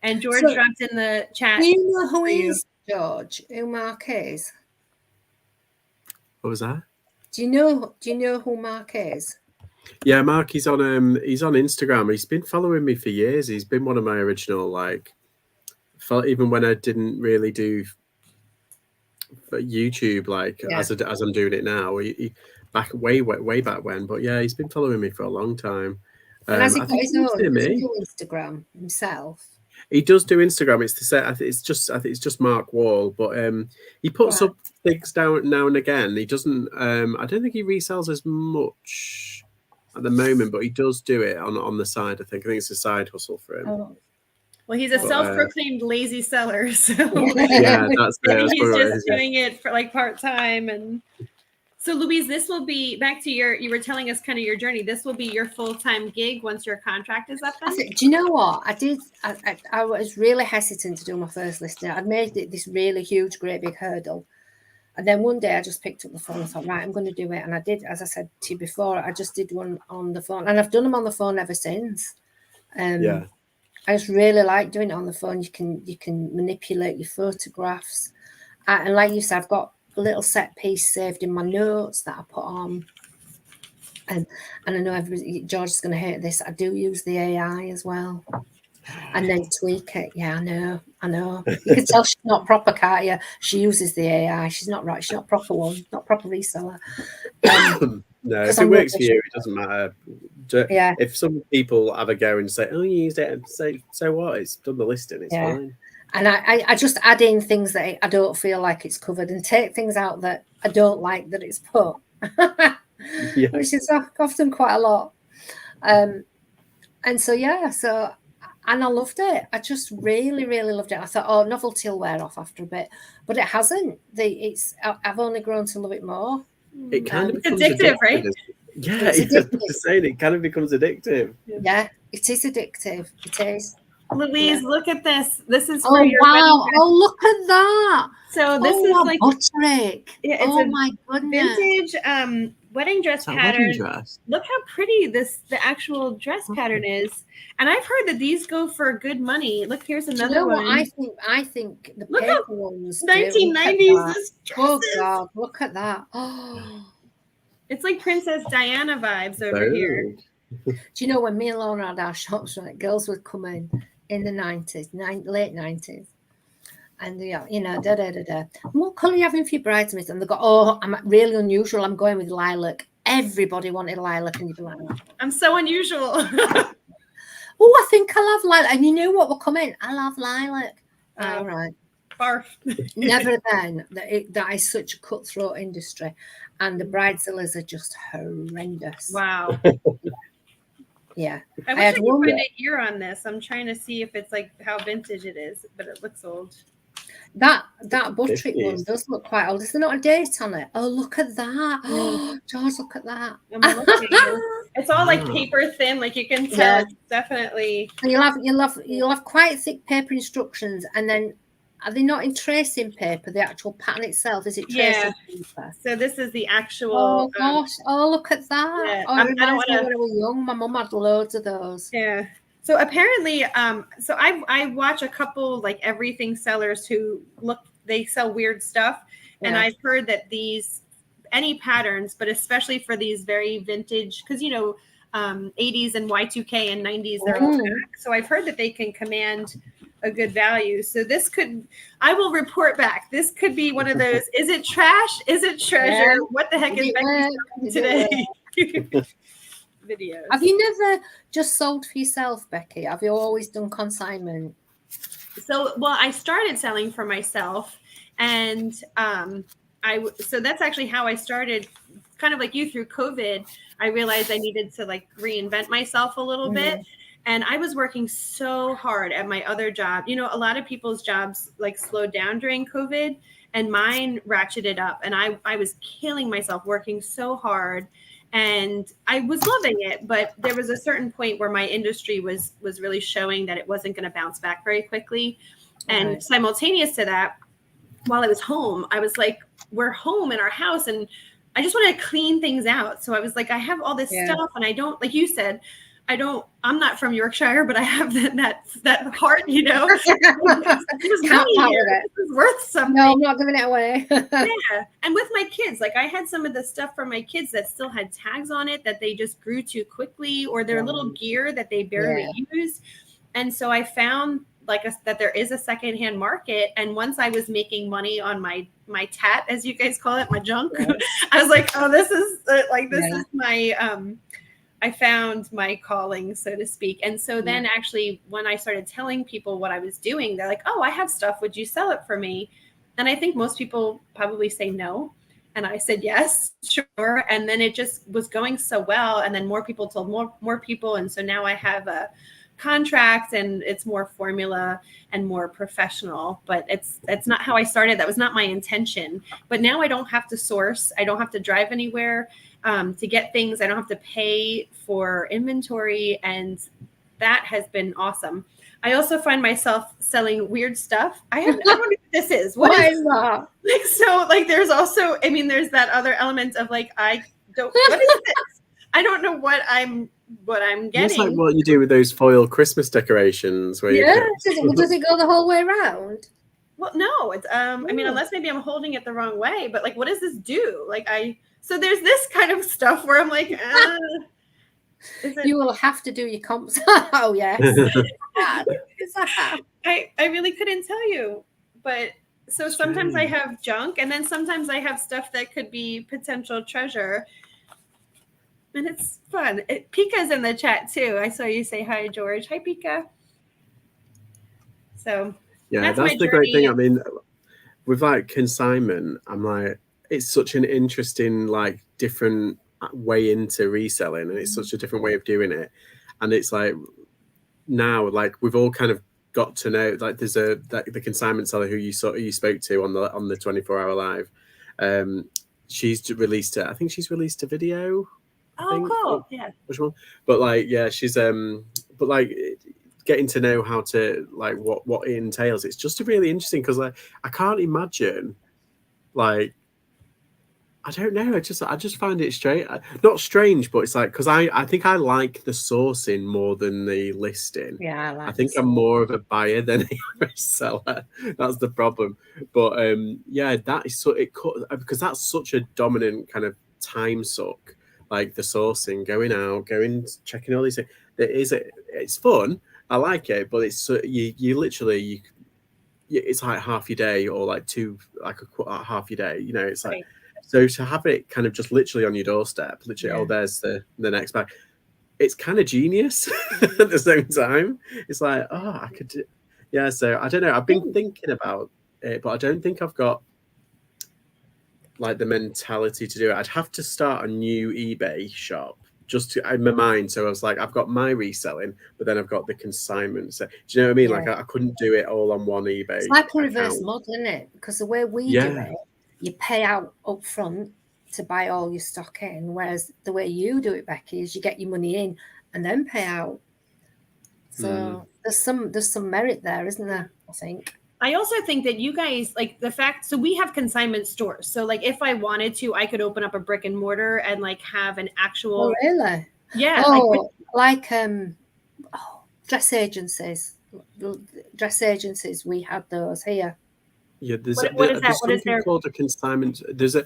And George dropped in the chat. Do you know who is George? Who Mark is? What was that? Do you know who Mark is? Yeah, Mark, he's on Instagram. He's been following me for years. He's been one of my original, even when I didn't really do YouTube as I'm doing it now. He back way back when, but yeah, he's been following me for a long time. And has he got his own Instagram himself? He does do Instagram. It's the set. I think it's just Mark Wall, but he puts up things down now and again. He doesn't. I don't think he resells as much at the moment, but he does do it on the side. I think it's a side hustle for him. Oh. Well, he's a self-proclaimed lazy seller, so yeah, that's he's just doing it for like part-time. And so, Louise, this will be back to you were telling us kind of your journey. This will be your full-time gig once your contract is up. Then? Do you know what I did? I was really hesitant to do my first listing. I'd made it this really huge, great big hurdle. And then one day I just picked up the phone and thought, right, I'm going to do it. And I did, as I said to you before, I just did one on the phone. And I've done them on the phone ever since. Yeah. I just really like doing it on the phone. You can manipulate your photographs. And like you said, I've got a little set piece saved in my notes that I put on. And I know George is going to hate this. I do use the AI as well. And then tweak it. Yeah, I know. You can tell she's not proper, can't you? She uses the AI. She's not right. She's not proper one. Not proper reseller. No, if it works for you, it doesn't matter. Yeah. If some people have a go and say, "Oh, you used it," and say, "So what? It's done the listing. It's fine." And I just add in things that I don't feel like it's covered, and take things out that I don't like that it's put, which is often quite a lot. And so and I loved it. I just really, really loved it. I thought, oh, novelty will wear off after a bit, but it hasn't. I've only grown to love it more. It kind of becomes addictive, right? Yeah, it's saying it kind of becomes addictive. Yeah, it is addictive. It is. Louise, look at this. This is for your wedding. Oh, look at that. So this is like butterick. Yeah, it's my goodness. Vintage wedding dress pattern. Look how pretty the actual dress pattern is. And I've heard that these go for good money. Look, here's another one. I think the look paper ones 1990s. Oh God, look at that. Oh. It's like Princess Diana vibes over here. Do you know when me and Laura had our shops, right? Girls would come in the 90s, late 90s. And what colour are you having for your bridesmaids? And they go, oh, I'm really unusual. I'm going with lilac. Everybody wanted lilac, and you'd be like, I'm so unusual. Oh, I think I love lilac. And you know what will come in? I love lilac. All right. Barf. Never then. That is such a cutthroat industry. And the bridezillas are just horrendous. Wow. Yeah. I wish I could find a year on this. I'm trying to see if it's like how vintage it is, but it looks old. That butterick one does look quite old. Is there not a date on it? Oh, look at that. Oh, George, look at that. It's all like paper thin, like you can tell. It's definitely. And you'll have quite thick paper instructions, and then are they not in tracing paper? The actual pattern itself, is it tracing paper? So this is the actual. Oh gosh! Oh, look at that! Yeah. Oh, it reminds me when I was young. My mum had loads of those. Yeah. So apparently, so I watch a couple like everything sellers who they sell weird stuff, and I've heard that any patterns, but especially for these very vintage, because 80s and Y2K and 90s, they're all back. So I've heard that they can command a good value. So I will report back. This could be one of those, is it trash? Is it treasure? Yeah. What the heck is Becky today? Videos. Have you never just sold for yourself, Becky? Have you always done consignment? So, I started selling for myself, and so that's actually how I started, kind of like you through COVID. I realized I needed to like reinvent myself a little bit. And I was working so hard at my other job. A lot of people's jobs like slowed down during COVID, and mine ratcheted up. And I was killing myself working so hard. And I was loving it, but there was a certain point where my industry was really showing that it wasn't going to bounce back very quickly. And simultaneous to that, while I was home, I was like, we're home in our house, and I just wanted to clean things out. So I was like, I have all this stuff, and I don't, like you said, I'm not from Yorkshire, but I have that heart, This is worth something. No, I'm not giving it away. Yeah. And with my kids, like I had some of the stuff for my kids that still had tags on it that they just grew too quickly, or their little gear that they barely used. And so I found that there is a secondhand market. And once I was making money on my tat, as you guys call it, my junk, I was like, oh, this is is my, I found my calling, so to speak. And so then actually when I started telling people what I was doing, they're like, oh, I have stuff. Would you sell it for me? And I think most people probably say no. And I said, yes, sure. And then it just was going so well. And then more people told more people. And so now I have a contract and it's more formula and more professional, but it's not how I started. That was not my intention. But now I don't have to source. I don't have to drive anywhere to get things. I don't have to pay for inventory. And that has been awesome. I also find myself selling weird stuff. I don't know what this is. What Why is not? like, so like there's also, I mean, there's that other element of like, what is this? I don't know what I'm getting. It's like what you do with those foil Christmas decorations where Does it go the whole way around? Well, no, it's I mean, unless maybe I'm holding it the wrong way, but like what does this do? Like so there's this kind of stuff where I'm like, you will have to do your comps. Oh yes. I really couldn't tell you. But so sometimes I have junk and then sometimes I have stuff that could be potential treasure. And it's fun. Pika's in the chat too. I saw you say hi, George. Hi, Pika. So yeah, that's the great thing. I mean, with like consignment, I'm like, it's such an interesting, like different way into reselling, and it's such a different way of doing it. And it's like now, like we've all kind of got to know, like there's the consignment seller who you spoke to on the 24-hour live. She's released it. I think she's released a video. Oh, cool. Yeah. Which one? But like, yeah, she's but like getting to know how to like what it entails. It's just really interesting because like I can't imagine like I don't know. I just find it not strange, but it's like because I think I like the sourcing more than the listing. Yeah, I think I'm more of a buyer than a seller. That's the problem. But yeah, that is because that's such a dominant kind of time suck. Like the sourcing, going checking all these things. It's fun. I like it, but it's you literally it's like half your day or like half your day. You know, it's like. Right. So to have it kind of just literally on your doorstep, literally, oh, there's the next bag. It's kind of genius at the same time. It's like, oh, I could do. Yeah, so I don't know. I've been thinking about it, but I don't think I've got like the mentality to do it. I'd have to start a new eBay shop just in my mind. So I was like, I've got my reselling, but then I've got the consignment. So do you know what I mean? Yeah. Like I couldn't do it all on one eBay. It's like a reverse model, isn't it? Because the way we do it, you pay out up front to buy all your stock in, whereas the way you do it, Becky, is you get your money in and then pay out. So there's some merit there, isn't there? I think. I also think that you guys like the fact. So we have consignment stores. So like if I wanted to, I could open up a brick and mortar and like have an actual. Oh really? Yeah. Oh, like dress agencies. Dress agencies. We have those here. Yeah, there's something called a consignment. There's a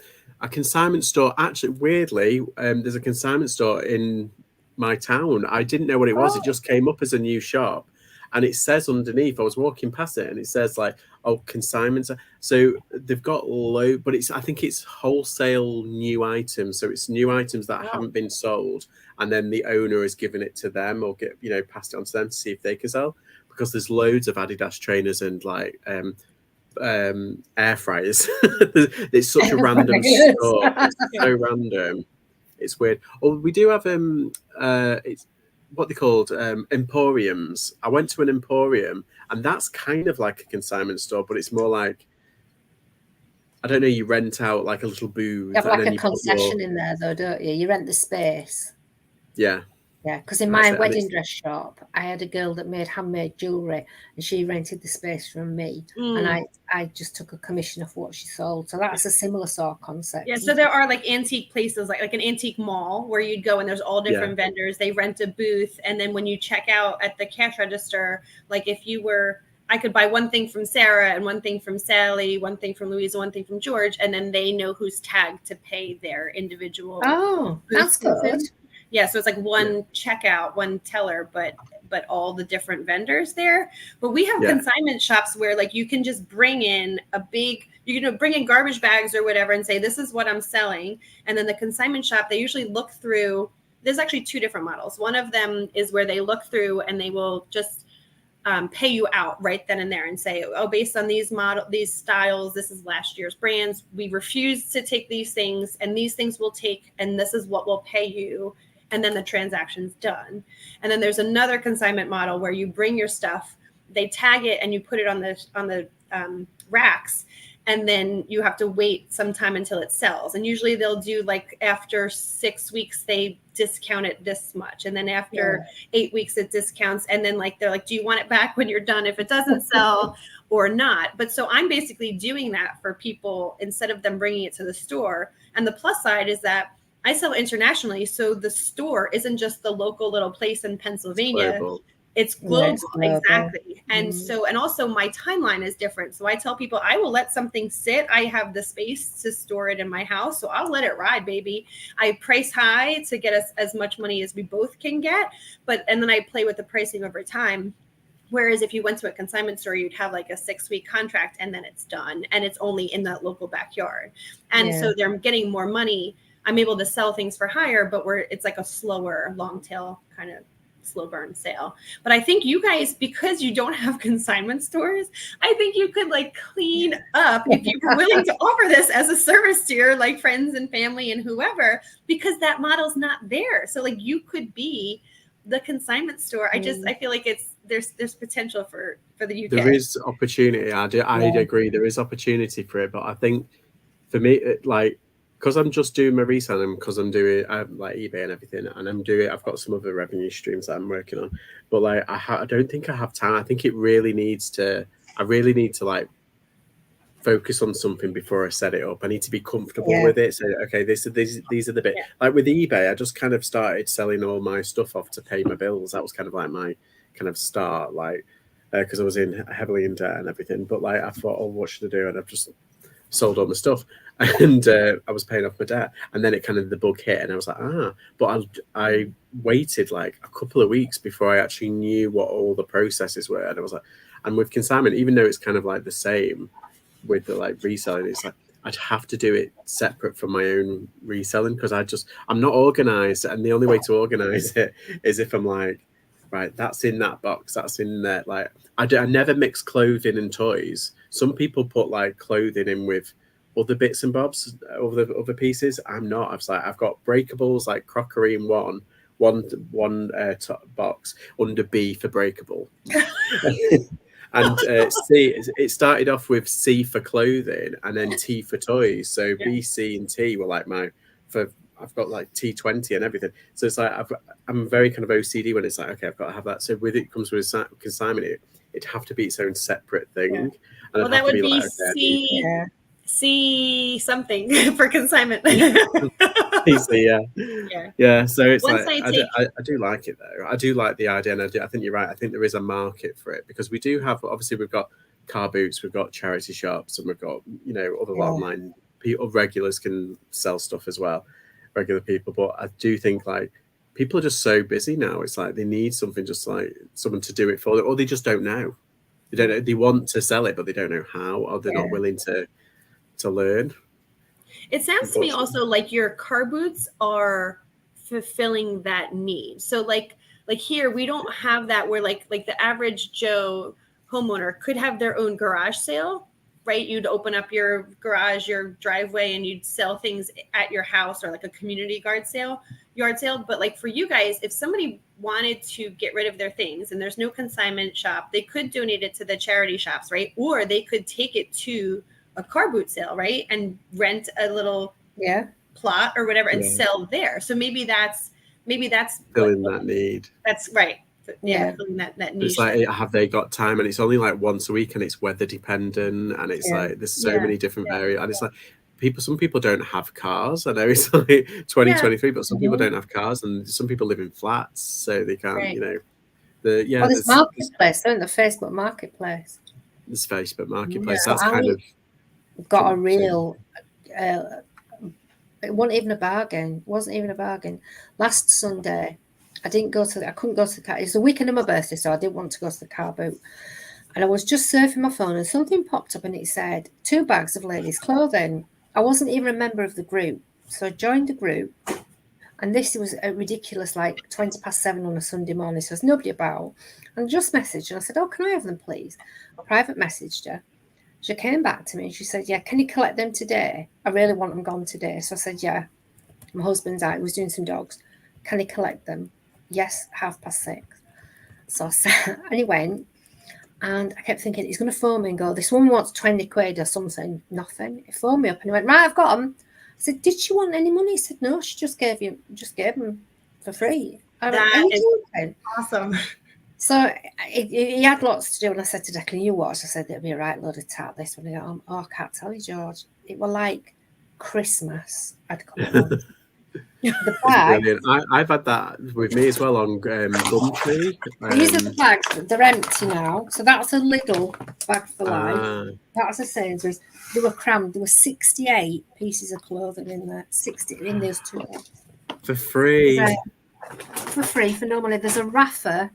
consignment store. Actually, weirdly, there's a consignment store in my town. I didn't know what it was. It just came up as a new shop, and it says underneath. I was walking past it, and it says like, "Oh, consignments." So they've got but I think it's wholesale new items. So it's new items that haven't been sold, and then the owner has given it to them or passed it on to them to see if they can sell. Because there's loads of Adidas trainers and like. Air fryers. It's such a random store. It's so random. It's weird. Oh, we do have it's what they called emporiums. I went to an emporium, and that's kind of like a consignment store, but it's more like I don't know. You rent out like a little booth. You have like a concession in there, though, don't you? You rent the space. Yeah. Yeah, because in my wedding dress shop, I had a girl that made handmade jewellery and she rented the space from me. And I just took a commission of what she sold. So that's a similar sort of concept. Yeah, so there are like antique places, like an antique mall where you'd go and there's all different vendors. They rent a booth. And then when you check out at the cash register, like if you were, I could buy one thing from Sarah and one thing from Sally, one thing from Louisa, one thing from George. And then they know who's tagged to pay their individual. Oh, that's good. Yeah, so it's like one checkout, one teller, but all the different vendors there. But we have consignment shops where like you can just bring in bring in garbage bags or whatever and say, this is what I'm selling. And then the consignment shop, they usually look through there's actually two different models. One of them is where they look through and they will just pay you out right then and there and say, oh, based on these styles, this is last year's brands. We refuse to take these things, and these things we'll take, and this is what we'll pay you. And then the transaction's done. And then there's another consignment model where you bring your stuff, they tag it, and you put it on the racks. And then you have to wait some time until it sells. And usually they'll do like after 6 weeks, they discount it this much. And then after 8 weeks, it discounts. And then like, they're like, do you want it back when you're done if it doesn't sell or not? But so I'm basically doing that for people instead of them bringing it to the store. And the plus side is that I sell internationally. So the store isn't just the local little place in Pennsylvania. It's global. Exactly. And so, and also my timeline is different. So I tell people I will let something sit. I have the space to store it in my house. So I'll let it ride, baby. I price high to get us as much money as we both can get. And then I play with the pricing over time. Whereas if you went to a consignment store, you'd have like a 6-week contract and then it's done. And it's only in that local backyard. And so they're getting more money. I'm able to sell things for higher, but it's like a slower, long tail kind of slow burn sale. But I think you guys, because you don't have consignment stores, I think you could like clean up if you were willing to offer this as a service to your like friends and family and whoever, because that model's not there. So like you could be the consignment store. I feel like there's potential for the UK. There is opportunity. I agree. There is opportunity for it, but I think for me, because I'm just doing my reselling, because I'm doing like eBay and everything, and I've got some other revenue streams that I'm working on, but like I don't think I have time. I think I really need to like focus on something before I set it up. I need to be comfortable with it. So okay, these are the bit. Like with eBay, I just kind of started selling all my stuff off to pay my bills. That was kind of like my kind of start, like because I was heavily in debt and everything. But like I thought, oh, what should I do? And I've just sold all my stuff, and I was paying off my debt, and then the bug hit, and I was like, but I waited like a couple of weeks before I actually knew what all the processes were, and I was like, and with consignment, even though it's kind of like the same with the like reselling, it's like I'd have to do it separate from my own reselling because I'm not organized, and the only way to organize it is if I'm like, right, that's in that box, that's in there. Like I never mix clothing and toys. Some people put like clothing in with other bits and bobs, other pieces. I'm not. I've got breakables, like crockery in one top box under B for breakable. And C, it started off with C for clothing and then T for toys. So B, C, and T were like I've got like T20 and everything. So it's like I'm very kind of OCD when it's like, okay, I've got to have that. So with it comes with consignment, it'd have to be its own separate thing. Yeah. And well, that would be like, okay, C something for consignment. Yeah. So it's I do like it though. I do like the idea, and I think you're right. I think there is a market for it because we do have, obviously, we've got car boots, we've got charity shops, and we've got other online people. Regulars can sell stuff as well, regular people. But I do think like people are just so busy now. It's like they need something, just like someone to do it for them, or they just don't know. They don't know. They want to sell it, but they don't know how, or they're not willing to learn. It sounds to me also like your car boots are fulfilling that need. So like here, we don't have that where like the average Joe homeowner could have their own garage sale, right? You'd open up your garage, your driveway, and you'd sell things at your house, or like a community yard sale. But like for you guys, if somebody wanted to get rid of their things and there's no consignment shop, they could donate it to the charity shops, right? Or they could take it to a car boot sale, right? And rent a little plot or whatever and sell there. So maybe that's filling that need. That's right. Filling that niche. It's like, have they got time? And it's only like once a week, and it's weather dependent, and it's like there's so many different variants, and it's like some people don't have cars. I know it's like 2023, but some people don't have cars, and some people live in flats, so they can't. There's marketplace, don't the Facebook marketplace. This Facebook marketplace, that's kind of got a real it wasn't even a bargain. Last Sunday I couldn't go to the car. It's the weekend of my birthday, so I didn't want to go to the car boot, and I was just surfing my phone and something popped up and it said 2 bags of ladies clothing. I wasn't even a member of the group, so I joined the group. And this was a ridiculous, like 7:20 on a Sunday morning. So there's nobody about. And I just messaged and I said, oh, can I have them, please? I private messaged her. She came back to me and she said, yeah, can you collect them today? I really want them gone today. So I said, yeah. My husband's out, he was doing some dogs. Can he collect them? Yes, 6:30. So I said, and he went. And I kept thinking, he's going to phone me and go, this woman wants 20 quid or something. Nothing. He phoned me up and he went, right, I've got them. I said, did she want any money? He said, no, she just gave them for free. I went, are you joking? Awesome. So he had lots to do. And I said to Declan, you watch. I said, it'll be a right load of tat this when I got home. Oh, I can't tell you, George. It was like Christmas. I'd call it on. The bag. I've had that with me as well on Gumtree. These are the bags. They're empty now. So that's a little bag for life. That's a Sainsbury's. They were crammed. There were 68 pieces of clothing in there. 60 in those 2 bags. For free. For free, for no money. There's a Rafa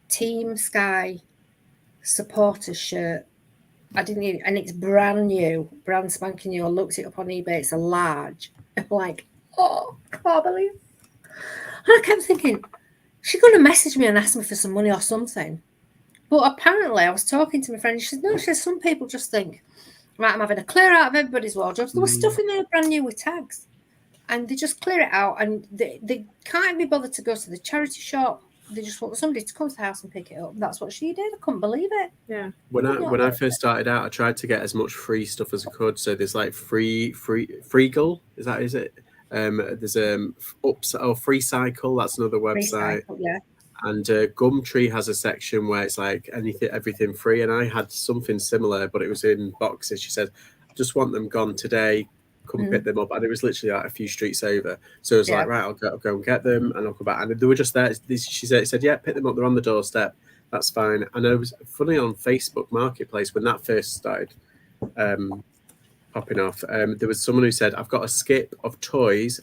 Team Sky supporter shirt. I didn't even, and it's brand new, brand spanking new. I looked it up on eBay. It's a large. I'm like, oh, I can't believe. And I kept thinking, she's going to message me and ask me for some money or something. But apparently, I was talking to my friend. She said, no, she said, some people just think, right, I'm having a clear out of everybody's wardrobes. There was stuff in there brand new with tags. And they just clear it out. And they can't be bothered to go to the charity shop. They just want somebody to come to the house and pick it up. That's what she did. I couldn't believe it. Yeah. When I first started out, I tried to get as much free stuff as I could. So there's like Freegal, is it? There's Free Cycle. That's another website. Cycle, yeah. And Gumtree has a section where it's like everything free. And I had something similar, but it was in boxes. She said, "Just want them gone today. Come pick them up." And it was literally like a few streets over. So it was like, right, I'll go and get them and I'll come back. And they were just there. She said, yeah, pick them up. They're on the doorstep. That's fine. And it was funny on Facebook Marketplace when that first started popping off. There was someone who said, I've got a skip of toys,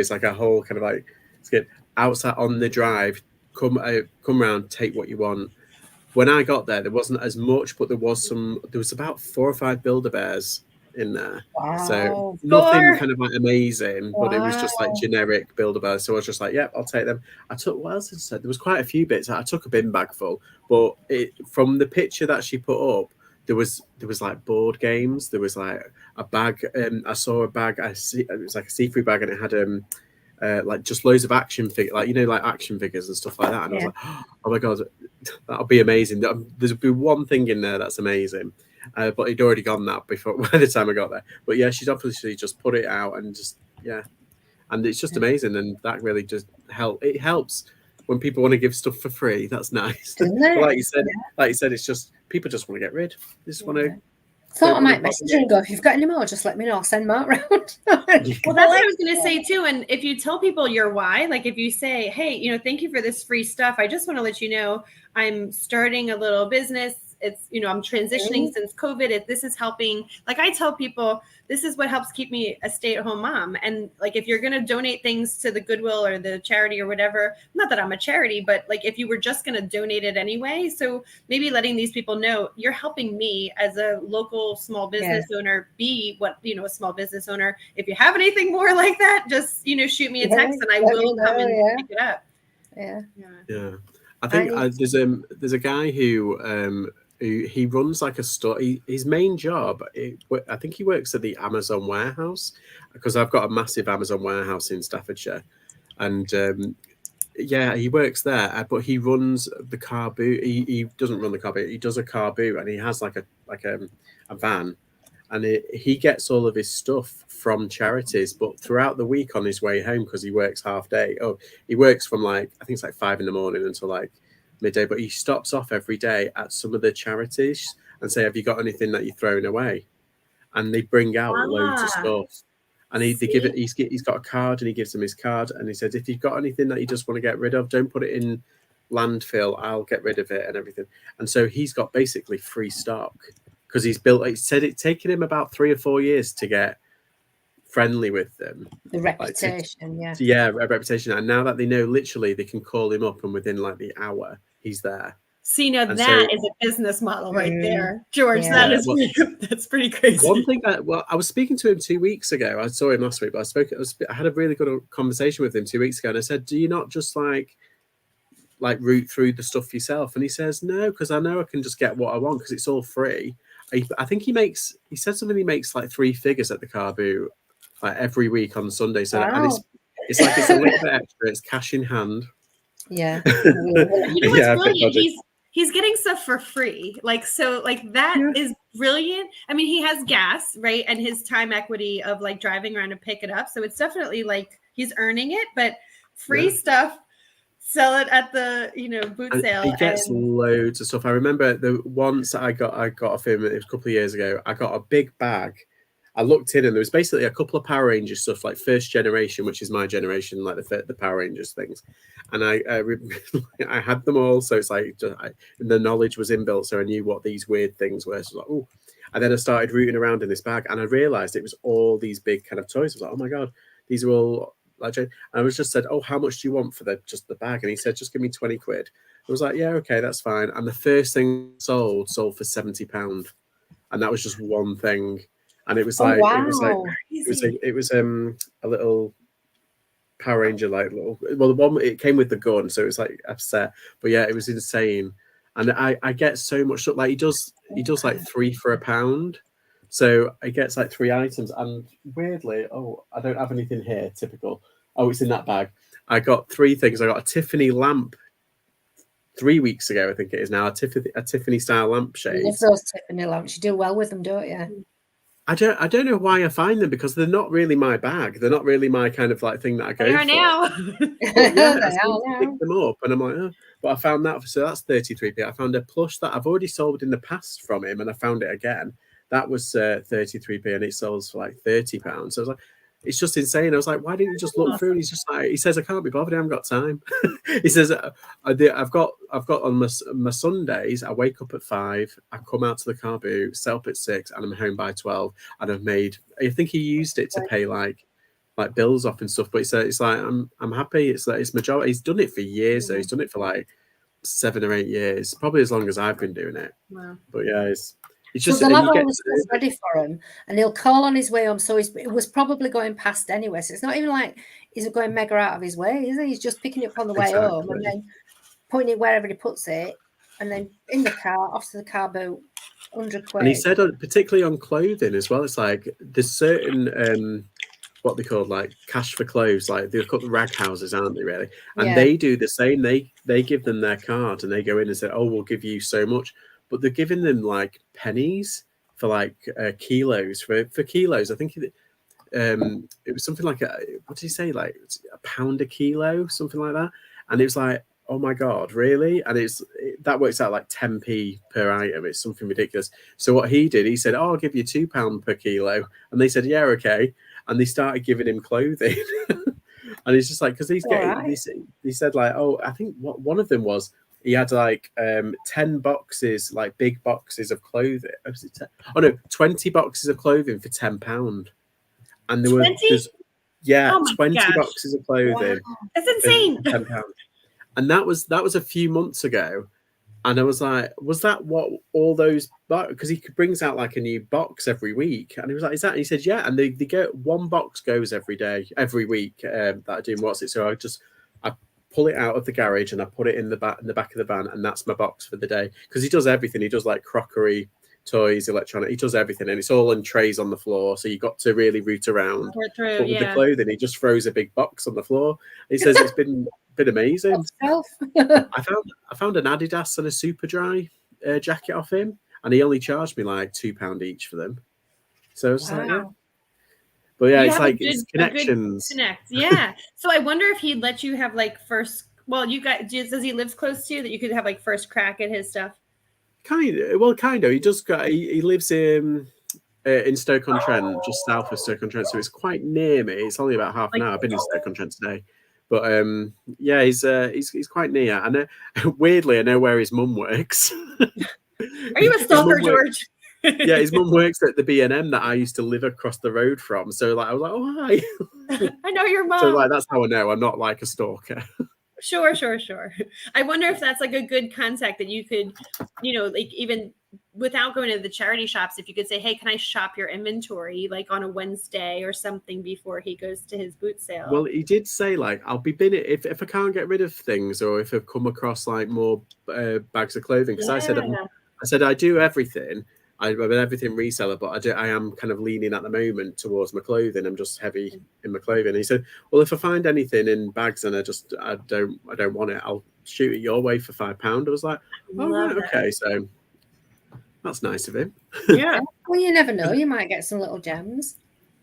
like a whole kind of like skip outside on the drive. Come round, take what you want. When I got there wasn't as much, but there was about 4 or 5 Build-A-Bears in there. Wow. So nothing kind of like amazing, but it was just like generic Build-A-Bears. So I was just like, yep, I'll take them. I took, what else did I say? There was quite a few bits. I took a bin bag full, but from the picture that she put up, there was like board games. There was like a bag. I saw a bag. It was like a see-through bag, and it had like just loads of action figures, like like action figures and stuff like that. And I was like, oh my god, that'll be amazing. There's be one thing in there that's amazing. But he'd already gone that before by the time I got there. But yeah, she's obviously just put it out and just and it's just amazing, and that really just helps when people want to give stuff for free. That's nice. Like you said, it's just people just want to get rid. They just want to. Thought I might message you and go, if you've got any more, just let me know. I'll send Mark round. Well, that's what I was going to say too. And if you tell people your why, like if you say, hey, thank you for this free stuff. I just want to let you know I'm starting a little business. It's, I'm transitioning since COVID. This is helping. Like I tell people, this is what helps keep me a stay-at-home mom. And like, if you're going to donate things to the Goodwill or the charity or whatever, not that I'm a charity, but like if you were just going to donate it anyway. So maybe letting these people know you're helping me as a local small business owner be what, a small business owner. If you have anything more like that, just, shoot me a text and I will come and pick it up. Yeah. I think there's a guy who he runs like a store. His main job, I think he works at the Amazon warehouse, because I've got a massive Amazon warehouse in Staffordshire, and he works there. But he runs the car boot. He doesn't run the car boot. He does a car boot, and he has like a van, and he gets all of his stuff from charities. But throughout the week on his way home, because he works half day. Oh, he works from I think it's 5 a.m. until midday, but he stops off every day at some of the charities and say, have you got anything that you're throwing away? And they bring out loads of stuff, and they give it. He's got a card, and he gives them his card, and he says, if you've got anything that you just want to get rid of, don't put it in landfill, I'll get rid of it and everything. And so he's got basically free stock, because he said it's taken him about 3 or 4 years to get friendly with them, the reputation, reputation. And now that they know, literally they can call him up, and within the hour he's there. So, you know, And that is a business model right there, George. Yeah. That's pretty crazy. One thing that, well, I was speaking to him 2 weeks ago. I saw him last week, but I had a really good conversation with him 2 weeks ago, and I said, "Do you not just like root through the stuff yourself?" And he says, "No, because I know I can just get what I want because it's all free." I think he said something. He makes like 3 figures at the car boot like every week on Sunday. So and it's like it's a little bit extra. It's cash in hand. Yeah. You know what's brilliant? He's getting stuff for free. Like, so like that is brilliant. I mean, he has gas, right? And his time equity of like driving around to pick it up. So it's definitely like he's earning it, but free stuff, sell it at the, boot sale. He gets loads of stuff. I remember the once I got off him, it was a couple of years ago. I got a big bag. I looked in and there was basically a couple of Power Rangers stuff, like first generation, which is my generation, like the Power Rangers things. And I had them all, so it's like the knowledge was inbuilt, so I knew what these weird things were. So I was like, oh, and then I started rooting around in this bag, and I realized it was all these big kind of toys. I was like, oh my god, these are all like. And I was just said, oh, how much do you want for just the bag? And he said, just give me 20 quid. I was like, yeah, okay, that's fine. And the first thing sold for £70, and that was just one thing. And it was like, it was a little Power Ranger, like the one, it came with the gun, so it was like upset. But yeah, it was insane. And I get so much stuff. Like he does like 3 for £1. So he gets like 3 items. And weirdly, I don't have anything here, typical. Oh, it's in that bag. I got 3 things. I got a Tiffany lamp 3 weeks ago, I think it is now, a Tiffany style lampshade. Love those Tiffany lamps. You do well with them, don't you? I don't know why I find them, because they're not really my bag. They're not really my kind of like thing that I go for. They are now. I pick them up and I'm like, oh. But I found that, so that's 33p. I found a plush that I've already sold in the past from him, and I found it again. That was 33p, and it sells for like £30. So I was like, it's just insane. I was like, why didn't you just look through? And he's just like, he says, I can't be bothered. I haven't got time. He says, I've got on my Sundays, I wake up at 5, I come out to the car boot, set up at 6, and I'm home by 12. And I've made, I think he used it to pay like bills off and stuff. But it's like, I'm happy. It's like, it's my job. He's done it for years though. He's done it for like 7 or 8 years, probably as long as I've been doing it. Wow. But yeah, it's just, so they'll have all the stuff ready for him, and he'll call on his way home. So it was probably going past anyway. So it's not even like he's going mega out of his way, is he? He's just picking it up on the way home and then putting it wherever he puts it, and then in the car, off to the car boot, 100 quid. And he said, particularly on clothing as well, it's like there's certain what they call like cash for clothes, like they're called rag houses, aren't they, really? And they do the same. They give them their card and they go in and say, oh, we'll give you so much. But they're giving them like pennies for like kilos. For kilos, I think it was something like what did he say? Like £1 a kilo, something like that. And it was like, oh my god, really? And that works out like 10p per item. It's something ridiculous. So what he did, he said, oh, I'll give you £2 per kilo. And they said, yeah, okay. And they started giving him clothing. And he's just like, because he's getting, he said like, oh, I think what one of them was, he had like 10 boxes, like big boxes of clothing. Was it 10? Oh no, 20 boxes of clothing for £10. And there 20? were 20 boxes of clothing. Wow. That's insane. £10. And that was a few months ago. And I was like, was that what all those, because he brings out like a new box every week. And he was like, is that? And he said, yeah. And they go, one box goes every week that I do what's it. So I pull it out of the garage and I put it in the back of the van, and that's my box for the day. Because he does everything. He does like crockery, toys, electronic. He does everything, and it's all in trays on the floor. So you got to really root around. But with the clothing, he just throws a big box on the floor. He says it's been amazing. I found an Adidas and a Superdry jacket off him, and he only charged me like £2 each for them. So it's like, yeah. But yeah, it's like it's connections. Yeah. So I wonder if he'd let you have like first. Well, you got. Does he live close to you that you could have like first crack at his stuff? Kind of. He does. He lives in Stoke-on-Trent, just south of Stoke-on-Trent, so it's quite near me. It's only about half an hour. I've been in Stoke-on-Trent today, but yeah, he's quite near. And weirdly, I know where his mum works. Are you a stalker, George? Yeah, his mum works at the B&M that I used to live across the road from. So like, I was like, oh hi. I know your mom. So like, that's how I know I'm not like a stalker. Sure. I wonder if that's like a good contact that you could, like even without going to the charity shops, if you could say, hey, can I shop your inventory like on a Wednesday or something before he goes to his boot sale? Well, he did say like, I'll be binning if I can't get rid of things, or if I've come across like more bags of clothing. Because I said I do everything. I'm an everything reseller, but I am kind of leaning at the moment towards my clothing. I'm just heavy in my clothing. And he said, well, if I find anything in bags and I don't want it, I'll shoot it your way for £5. I was like, oh right, okay, so that's nice of him. Yeah. Well, you never know. You might get some little gems.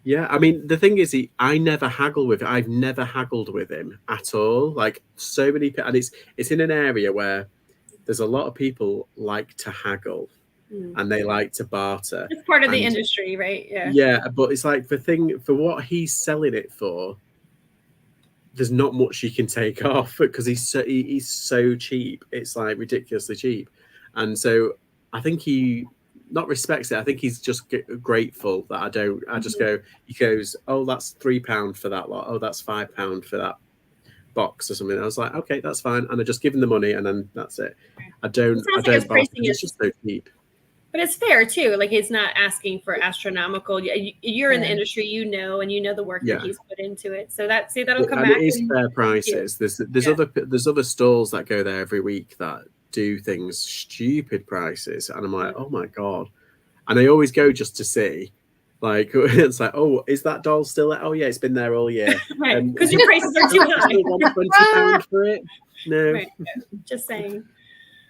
Yeah, I mean, the thing is, I never haggle with. I've never haggled with him at all. Like so many, and it's in an area where there's a lot of people like to haggle. And they like to barter. It's part of the industry, right? Yeah. Yeah, but it's like for what he's selling it for, there's not much you can take off because he's so cheap. It's like ridiculously cheap, and so I think he not respects it. I think he's just grateful that I don't. I just go. He goes, "Oh, that's £3 for that lot. Oh, that's £5 for that box or something." I was like, "Okay, that's fine," and I just give him the money, and then that's it. I don't. Barter. It's just so cheap. But it's fair too. Like he's not asking for astronomical. You're in the industry, and you know the work that he's put into it. So that'll come back. It is fair prices. There's other stalls that go there every week that do things stupid prices, and I'm like, oh my god. And I always go just to see. Like it's like, oh, is that doll still there? Oh yeah, it's been there all year. Right, because your prices are too high. £20 for it? No. Right. Just saying.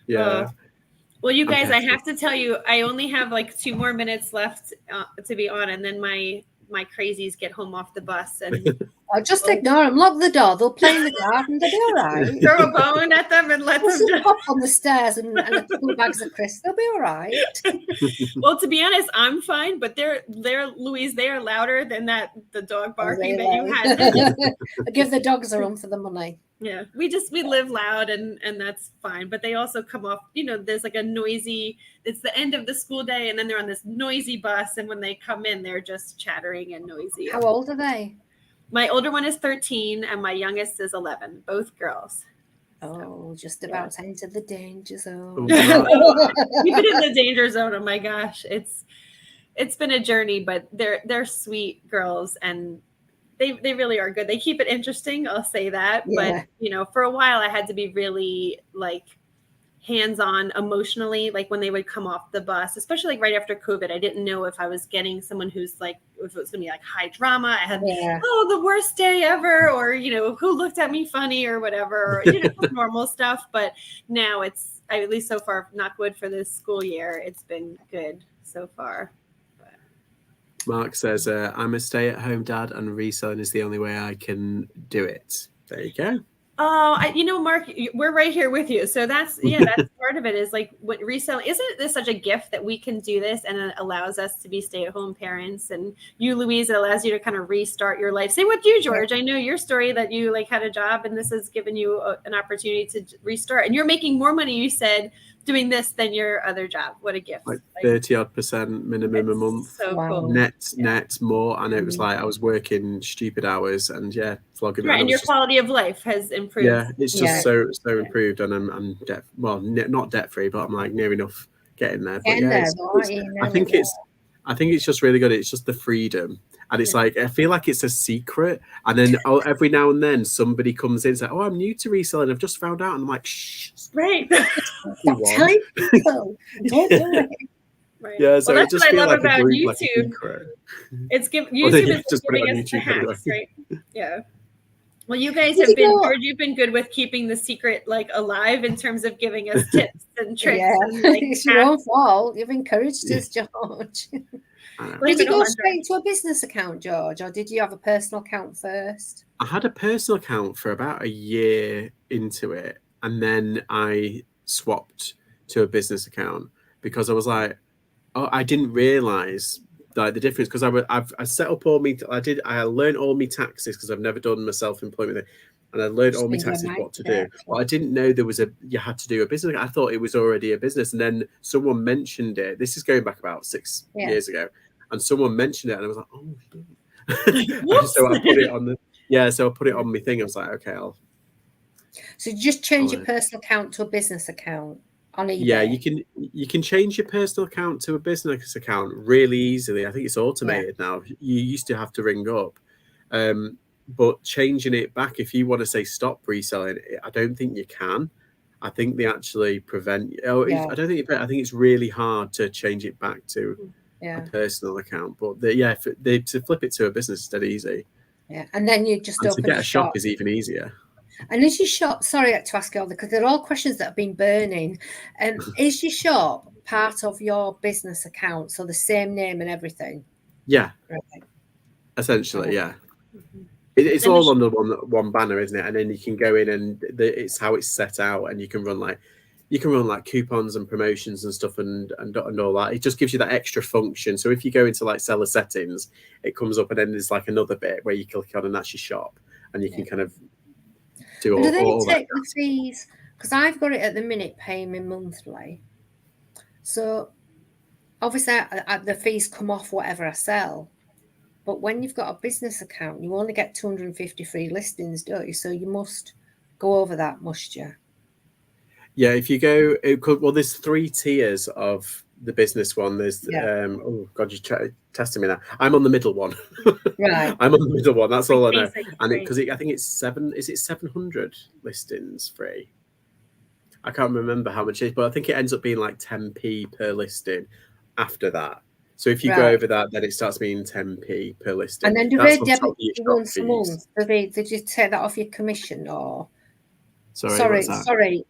Yeah. Well, you guys, I have to tell you, I only have like 2 more minutes left to be on, and then my crazies get home off the bus. And I'll just ignore them. Lock the door. They'll play in the garden. They'll be all right. Throw a bone at them and let them just hop on the stairs and a couple of bags of crisps. They'll be all right. Well, to be honest, I'm fine, but they're Louise. They are louder than the dog barking that you had. I give the dogs a run for the money. Yeah, we live loud and that's fine. But they also come off, there's like a noisy, it's the end of the school day and then they're on this noisy bus. And when they come in, they're just chattering and noisy. How old are they? My older one is 13 and my youngest is 11, both girls. Oh, just about to enter the danger zone. We've been in the danger zone. Oh my gosh. It's been a journey, but they're sweet girls and they really are good. They keep it interesting. I'll say that. Yeah. But, for a while I had to be really like hands-on emotionally, like when they would come off the bus, especially like right after COVID. I didn't know if I was getting someone who's like, if it was going to be like high drama. I had, the worst day ever, or, who looked at me funny or whatever, or, normal stuff. But now it's, at least so far, not good for this school year. It's been good so far. Mark says, I'm a stay-at-home dad and reselling is the only way I can do it. There you go. Oh, Mark, we're right here with you. So that's part of it is like what reselling, isn't this such a gift that we can do this and it allows us to be stay-at-home parents, and you, Louise, it allows you to kind of restart your life. Same with you, George. I know your story that you like had a job and this has given you an opportunity to restart, and you're making more money, you said, doing this than your other job. What a gift. Like 30% minimum a month. So cool. Net more. And it was like I was working stupid hours and flogging. Right, and your quality of life has improved. Yeah, it's just so improved, and I'm not debt free, but I'm like near enough getting there. But I think it's just really good. It's just the freedom. And it's like, I feel like it's a secret. And then every now and then somebody comes in and says, oh, I'm new to reselling. I've just found out. And I'm like, shh. Right. Stop telling people. Don't do it. Right. Yeah, so that's just what I love like about YouTube. YouTube is giving us the hacks, right? Yeah. Well, you guys have been, George, you've been good with keeping the secret like alive in terms of giving us tips and tricks. Yeah, and, like, it's your own fault. You've encouraged us, George. Did you go straight to a business account, George, or did you have a personal account first? I had a personal account for about a year into it, and then I swapped to a business account because I was like, oh, I didn't realize like the difference, because I set up all I learned all my taxes because I've never done my self-employment thing, and I learned all my taxes what to do. Well, I didn't know you had to do a business. I thought it was already a business, and then someone mentioned it. This is going back about 6 years ago, and someone mentioned it, and I was like, oh shit. So I put it on I put it on my thing. I was like, okay, I'll So you just change your personal account to a business account on eBay. Yeah, you can change your personal account to a business account really easily. I think it's automated now. You used to have to ring up, but changing it back, if you want to say stop reselling, I don't think you can. I think they actually prevent. I don't think. I think it's really hard to change it back to a personal account. But to flip it to a business is dead easy. Yeah, and then you just open to get a shop is even easier. And is your shop, sorry to ask you all, because they're all questions that have been burning. Is your shop part of your business account? So the same name and everything? Yeah. Right. Essentially, yeah. It's all under one banner, isn't it? And then you can go in and it's how it's set out, and you can run like coupons and promotions and stuff and all that. It just gives you that extra function. So if you go into like seller settings, it comes up and then there's like another bit where you click on and that's your shop, and you can kind of do they take the fees? Because I've got it at the minute paying me monthly. So obviously the fees come off whatever I sell. But when you've got a business account, you only get 250 free listings, don't you? So you must go over that, must you? Yeah, if you go, there's 3 tiers of the business one. There's oh god, you're testing me now. I'm on the middle one. Right. I'm on the middle one. That's all I know. And because I think it's 700 listings free. I can't remember how much it is, but I think it ends up being like 10p per listing after that. So if you go over that, then it starts being 10p per listing. And then do they debit you once a month? Did you take that off your commission or? Sorry,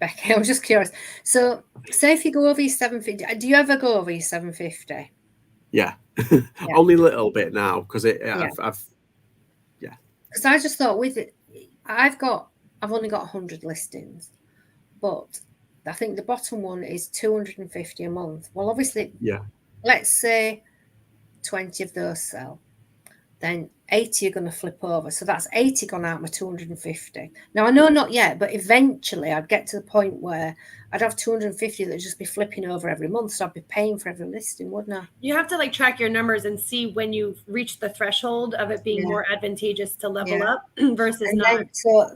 Becky, I was just curious. So say if you go over your 750, do you ever go over your 750? Yeah. Only a little bit now because I've because I just thought with it, I've only got 100 listings, but I think the bottom one is 250 a month. Well, obviously, let's say 20 of those sell, then 80 are going to flip over. So that's 80 gone out my 250. Now, I know not yet, but eventually I'd get to the point where I'd have 250 that would just be flipping over every month. So I'd be paying for every listing, wouldn't I? You have to like track your numbers and see when you've reached the threshold of it being more advantageous to level up versus not. Then, so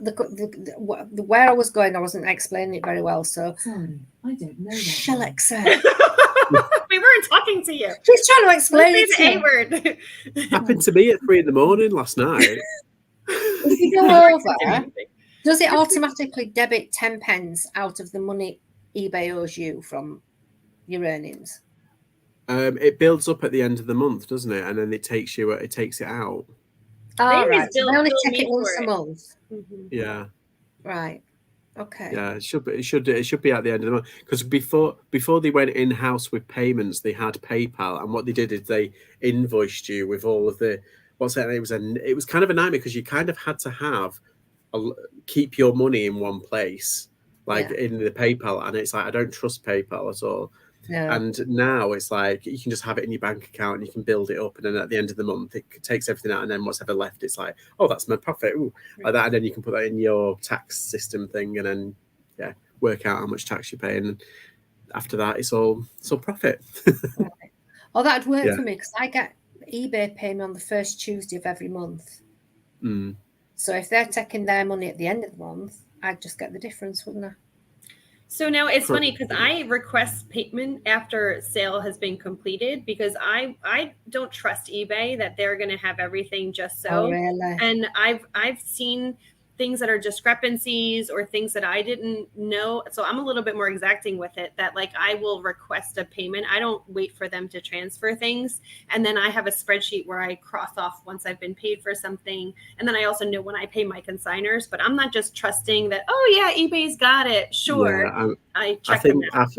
where I was going, I wasn't explaining it very well. So sorry, I don't know. Shall accept. We weren't talking to you. She's trying to explain it to the A word. Happened to me at 3 a.m. last night. If you go over, does it automatically debit 10 pence out of the money eBay owes you from your earnings? It builds up at the end of the month, doesn't it? And then it takes it out. Oh, right. So they only check it once a month. Mm-hmm. Yeah. Right. Okay. Yeah, it should be at the end of the month, because before they went in house with payments, they had PayPal, and what they did is they invoiced you with all of the it was kind of a nightmare because you kind of had to keep your money in one place, in the PayPal, and it's like I don't trust PayPal at all. No. And now it's like you can just have it in your bank account and you can build it up, and then at the end of the month it takes everything out, and then what's ever left, it's like, oh, that's my profit, like that, and then you can put that in your tax system thing, and then work out how much tax you pay, and after that it's all profit. Right. Oh, that'd work for me because I get eBay pay me on the first Tuesday of every month. So if they're taking their money at the end of the month, I'd just get the difference, wouldn't I? So now it's funny because I request payment after sale has been completed because I don't trust eBay that they're going to have everything just so. Oh, really? And I've seen things that are discrepancies or things that I didn't know. So I'm a little bit more exacting with it, that like I will request a payment. I don't wait for them to transfer things. And then I have a spreadsheet where I cross off once I've been paid for something. And then I also know when I pay my consigners, but I'm not just trusting that, oh yeah, eBay's got it. Sure. Yeah, I check them out.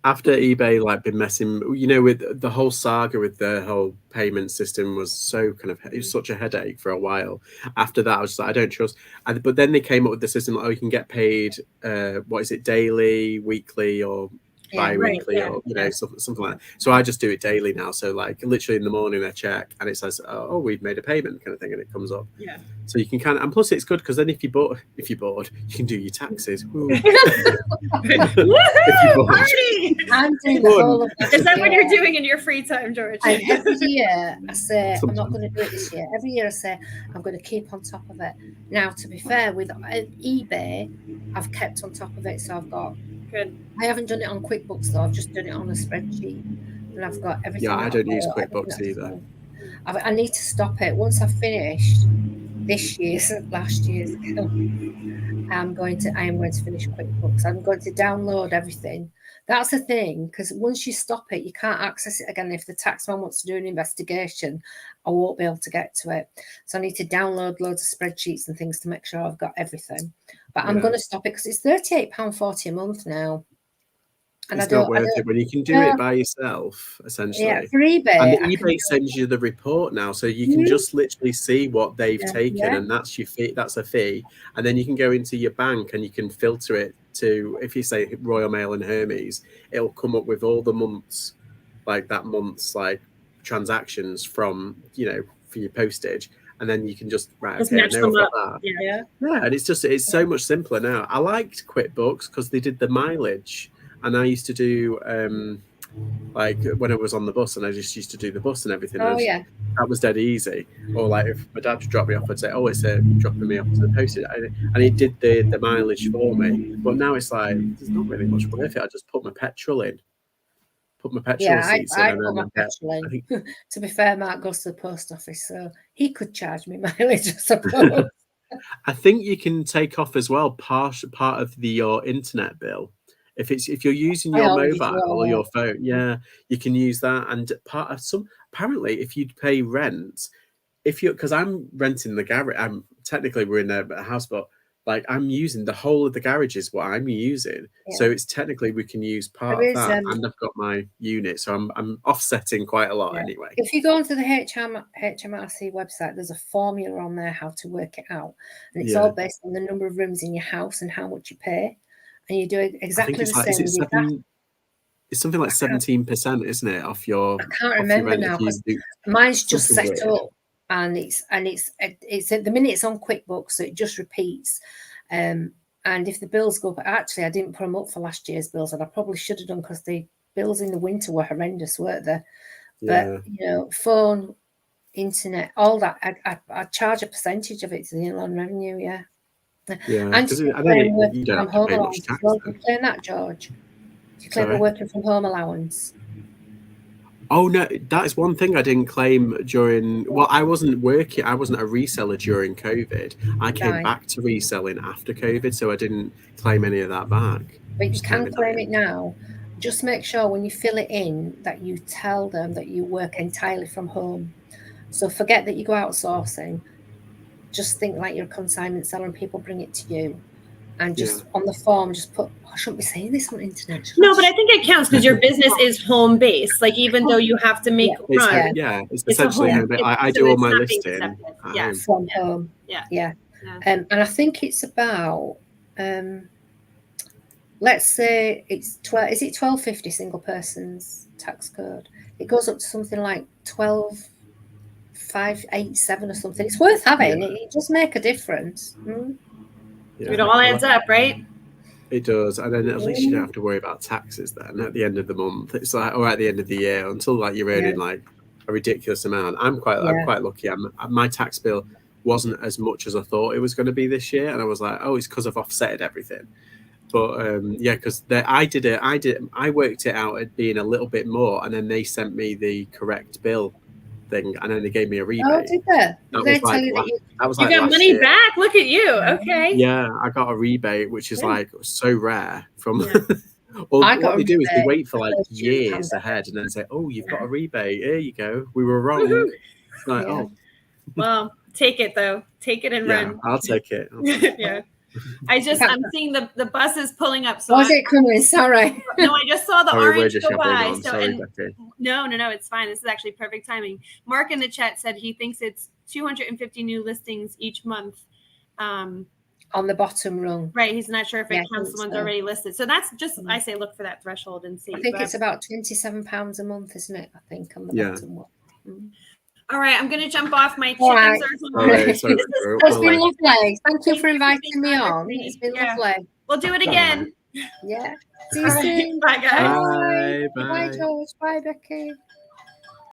After eBay been messing, with the whole saga with the whole payment system was so it was such a headache for a while. After that, I was just like, I don't trust. But then they came up with the system, you can get paid, daily, weekly, or bi-weekly or something like that. So I just do it daily now. So like literally in the morning I check and it says, oh, we've made a payment kind of thing, and it comes up. Yeah. So you can kind of, and plus it's good because then if you're bored, you can do your taxes. I'm doing the whole of Is that what you're doing in your free time, George? And every year I say, I'm not going to do it this year. Every year I say, I'm going to keep on top of it. Now, to be fair, with eBay, I've kept on top of it. So I've got, I haven't done it on QuickBooks though. I've just done it on a spreadsheet. And I've got everything. Yeah, I don't use QuickBooks either. I need to stop it. Once I've finished last year's account, I am going to finish QuickBooks. I'm going to download everything. That's the thing, because once you stop it, you can't access it again. If the taxman wants to do an investigation, I won't be able to get to it. So I need to download loads of spreadsheets and things to make sure I've got everything. But I'm going to stop it because it's £38.40 a month now. And it's not worth it when you can do it by yourself, essentially. Yeah, for eBay. And eBay sends you the report now, so you can just literally see what they've taken, and that's your fee. That's a fee, and then you can go into your bank and you can filter it to, if you say Royal Mail and Hermes, it'll come up with all the months, like that month's like transactions from for your postage, and then you can just match them up. Yeah, and it's so much simpler now. I liked QuickBooks because they did the mileage. And I used to do like when I was on the bus, and I just used to do the bus and everything. Oh, that was dead easy. Or like if my dad would drop me off, I'd say, "Oh, it's dropping me off to the postage," and he did the mileage for me. But now it's like there's not really much worth it. I just put my petrol in, receipts in, I put my petrol in. To be fair, Mark goes to the post office, so he could charge me mileage, I suppose. I think you can take off as well part of your internet bill. If you're using your mobile or your phone, you can use that. And apparently if you'd pay rent, because I'm renting the garage, technically we're in a house, but like I'm using the whole of the garage is what I'm using. So it's technically we can use part of that, and I've got my unit, so I'm offsetting quite a lot anyway. If you go onto the HMRC website, there's a formula on there how to work it out, and it's all based on the number of rooms in your house and how much you pay. And you do it exactly the same. It's something like 17%, isn't it, off your? I can't remember now because mine's just set up, and it's at the minute it's on QuickBooks, so it just repeats. And if the bills go up, actually, I didn't put them up for last year's bills, and I probably should have done because the bills in the winter were horrendous, weren't they? But phone, internet, all that, I charge a percentage of it to the Inland Revenue. And you claim working from home allowance as well. Do you claim that, George? Do you claim a working from home allowance? Oh no, that is one thing I didn't claim during. Well, I wasn't working. I wasn't a reseller during COVID. I came back to reselling after COVID, so I didn't claim any of that back. But you can claim it now. Just make sure when you fill it in that you tell them that you work entirely from home. So forget that you go outsourcing. Just think like you're a consignment seller and people bring it to you. And just on the form, just put, I shouldn't be saying this on the internet. No, but I think it counts because your business is home based. Like even though you have to make it's essentially home. I do all my listing from home. And I think it's about let's say it's 12. Is it 1250 single person's tax code? It goes up to something like 12,587 or something. It's worth having. It does make a difference. It all adds up, right? It does, and then at least you don't have to worry about taxes then at the end of the month. It's like, or at the end of the year, until like you're earning like a ridiculous amount. I'm quite lucky. My tax bill wasn't as much as I thought it was going to be this year, and I was like, oh, it's because I've offsetted everything. But because I worked it out at being a little bit more, and then they sent me the correct bill thing, and then they gave me a rebate. Oh, did they? Did they tell you that you got money back? Look at you. Okay. Yeah, I got a rebate, which is like so rare from. Well, what they do is they wait for like years ahead, and then say, "Oh, you've got a rebate. Here you go. We were wrong." It's like, oh. Well, take it though. Take it and run. I'll take it. Yeah. I'm seeing the buses pulling up. So was it coming? Sorry. No, I just saw the orange go by. No, it's fine. This is actually perfect timing. Mark in the chat said he thinks it's 250 new listings each month. on the bottom rung. Right. He's not sure if it counts the ones already listed. So that's just, I say, look for that threshold and see. I think it's about £27 a month, isn't it? I think on the bottom one. All right, I'm going to jump off. My chickens are Sorry, it's been lovely. Thank you for inviting me on. It's been lovely. We'll do it again. Yeah. See you soon. Bye, guys. Bye. Bye, George. Bye, Becky.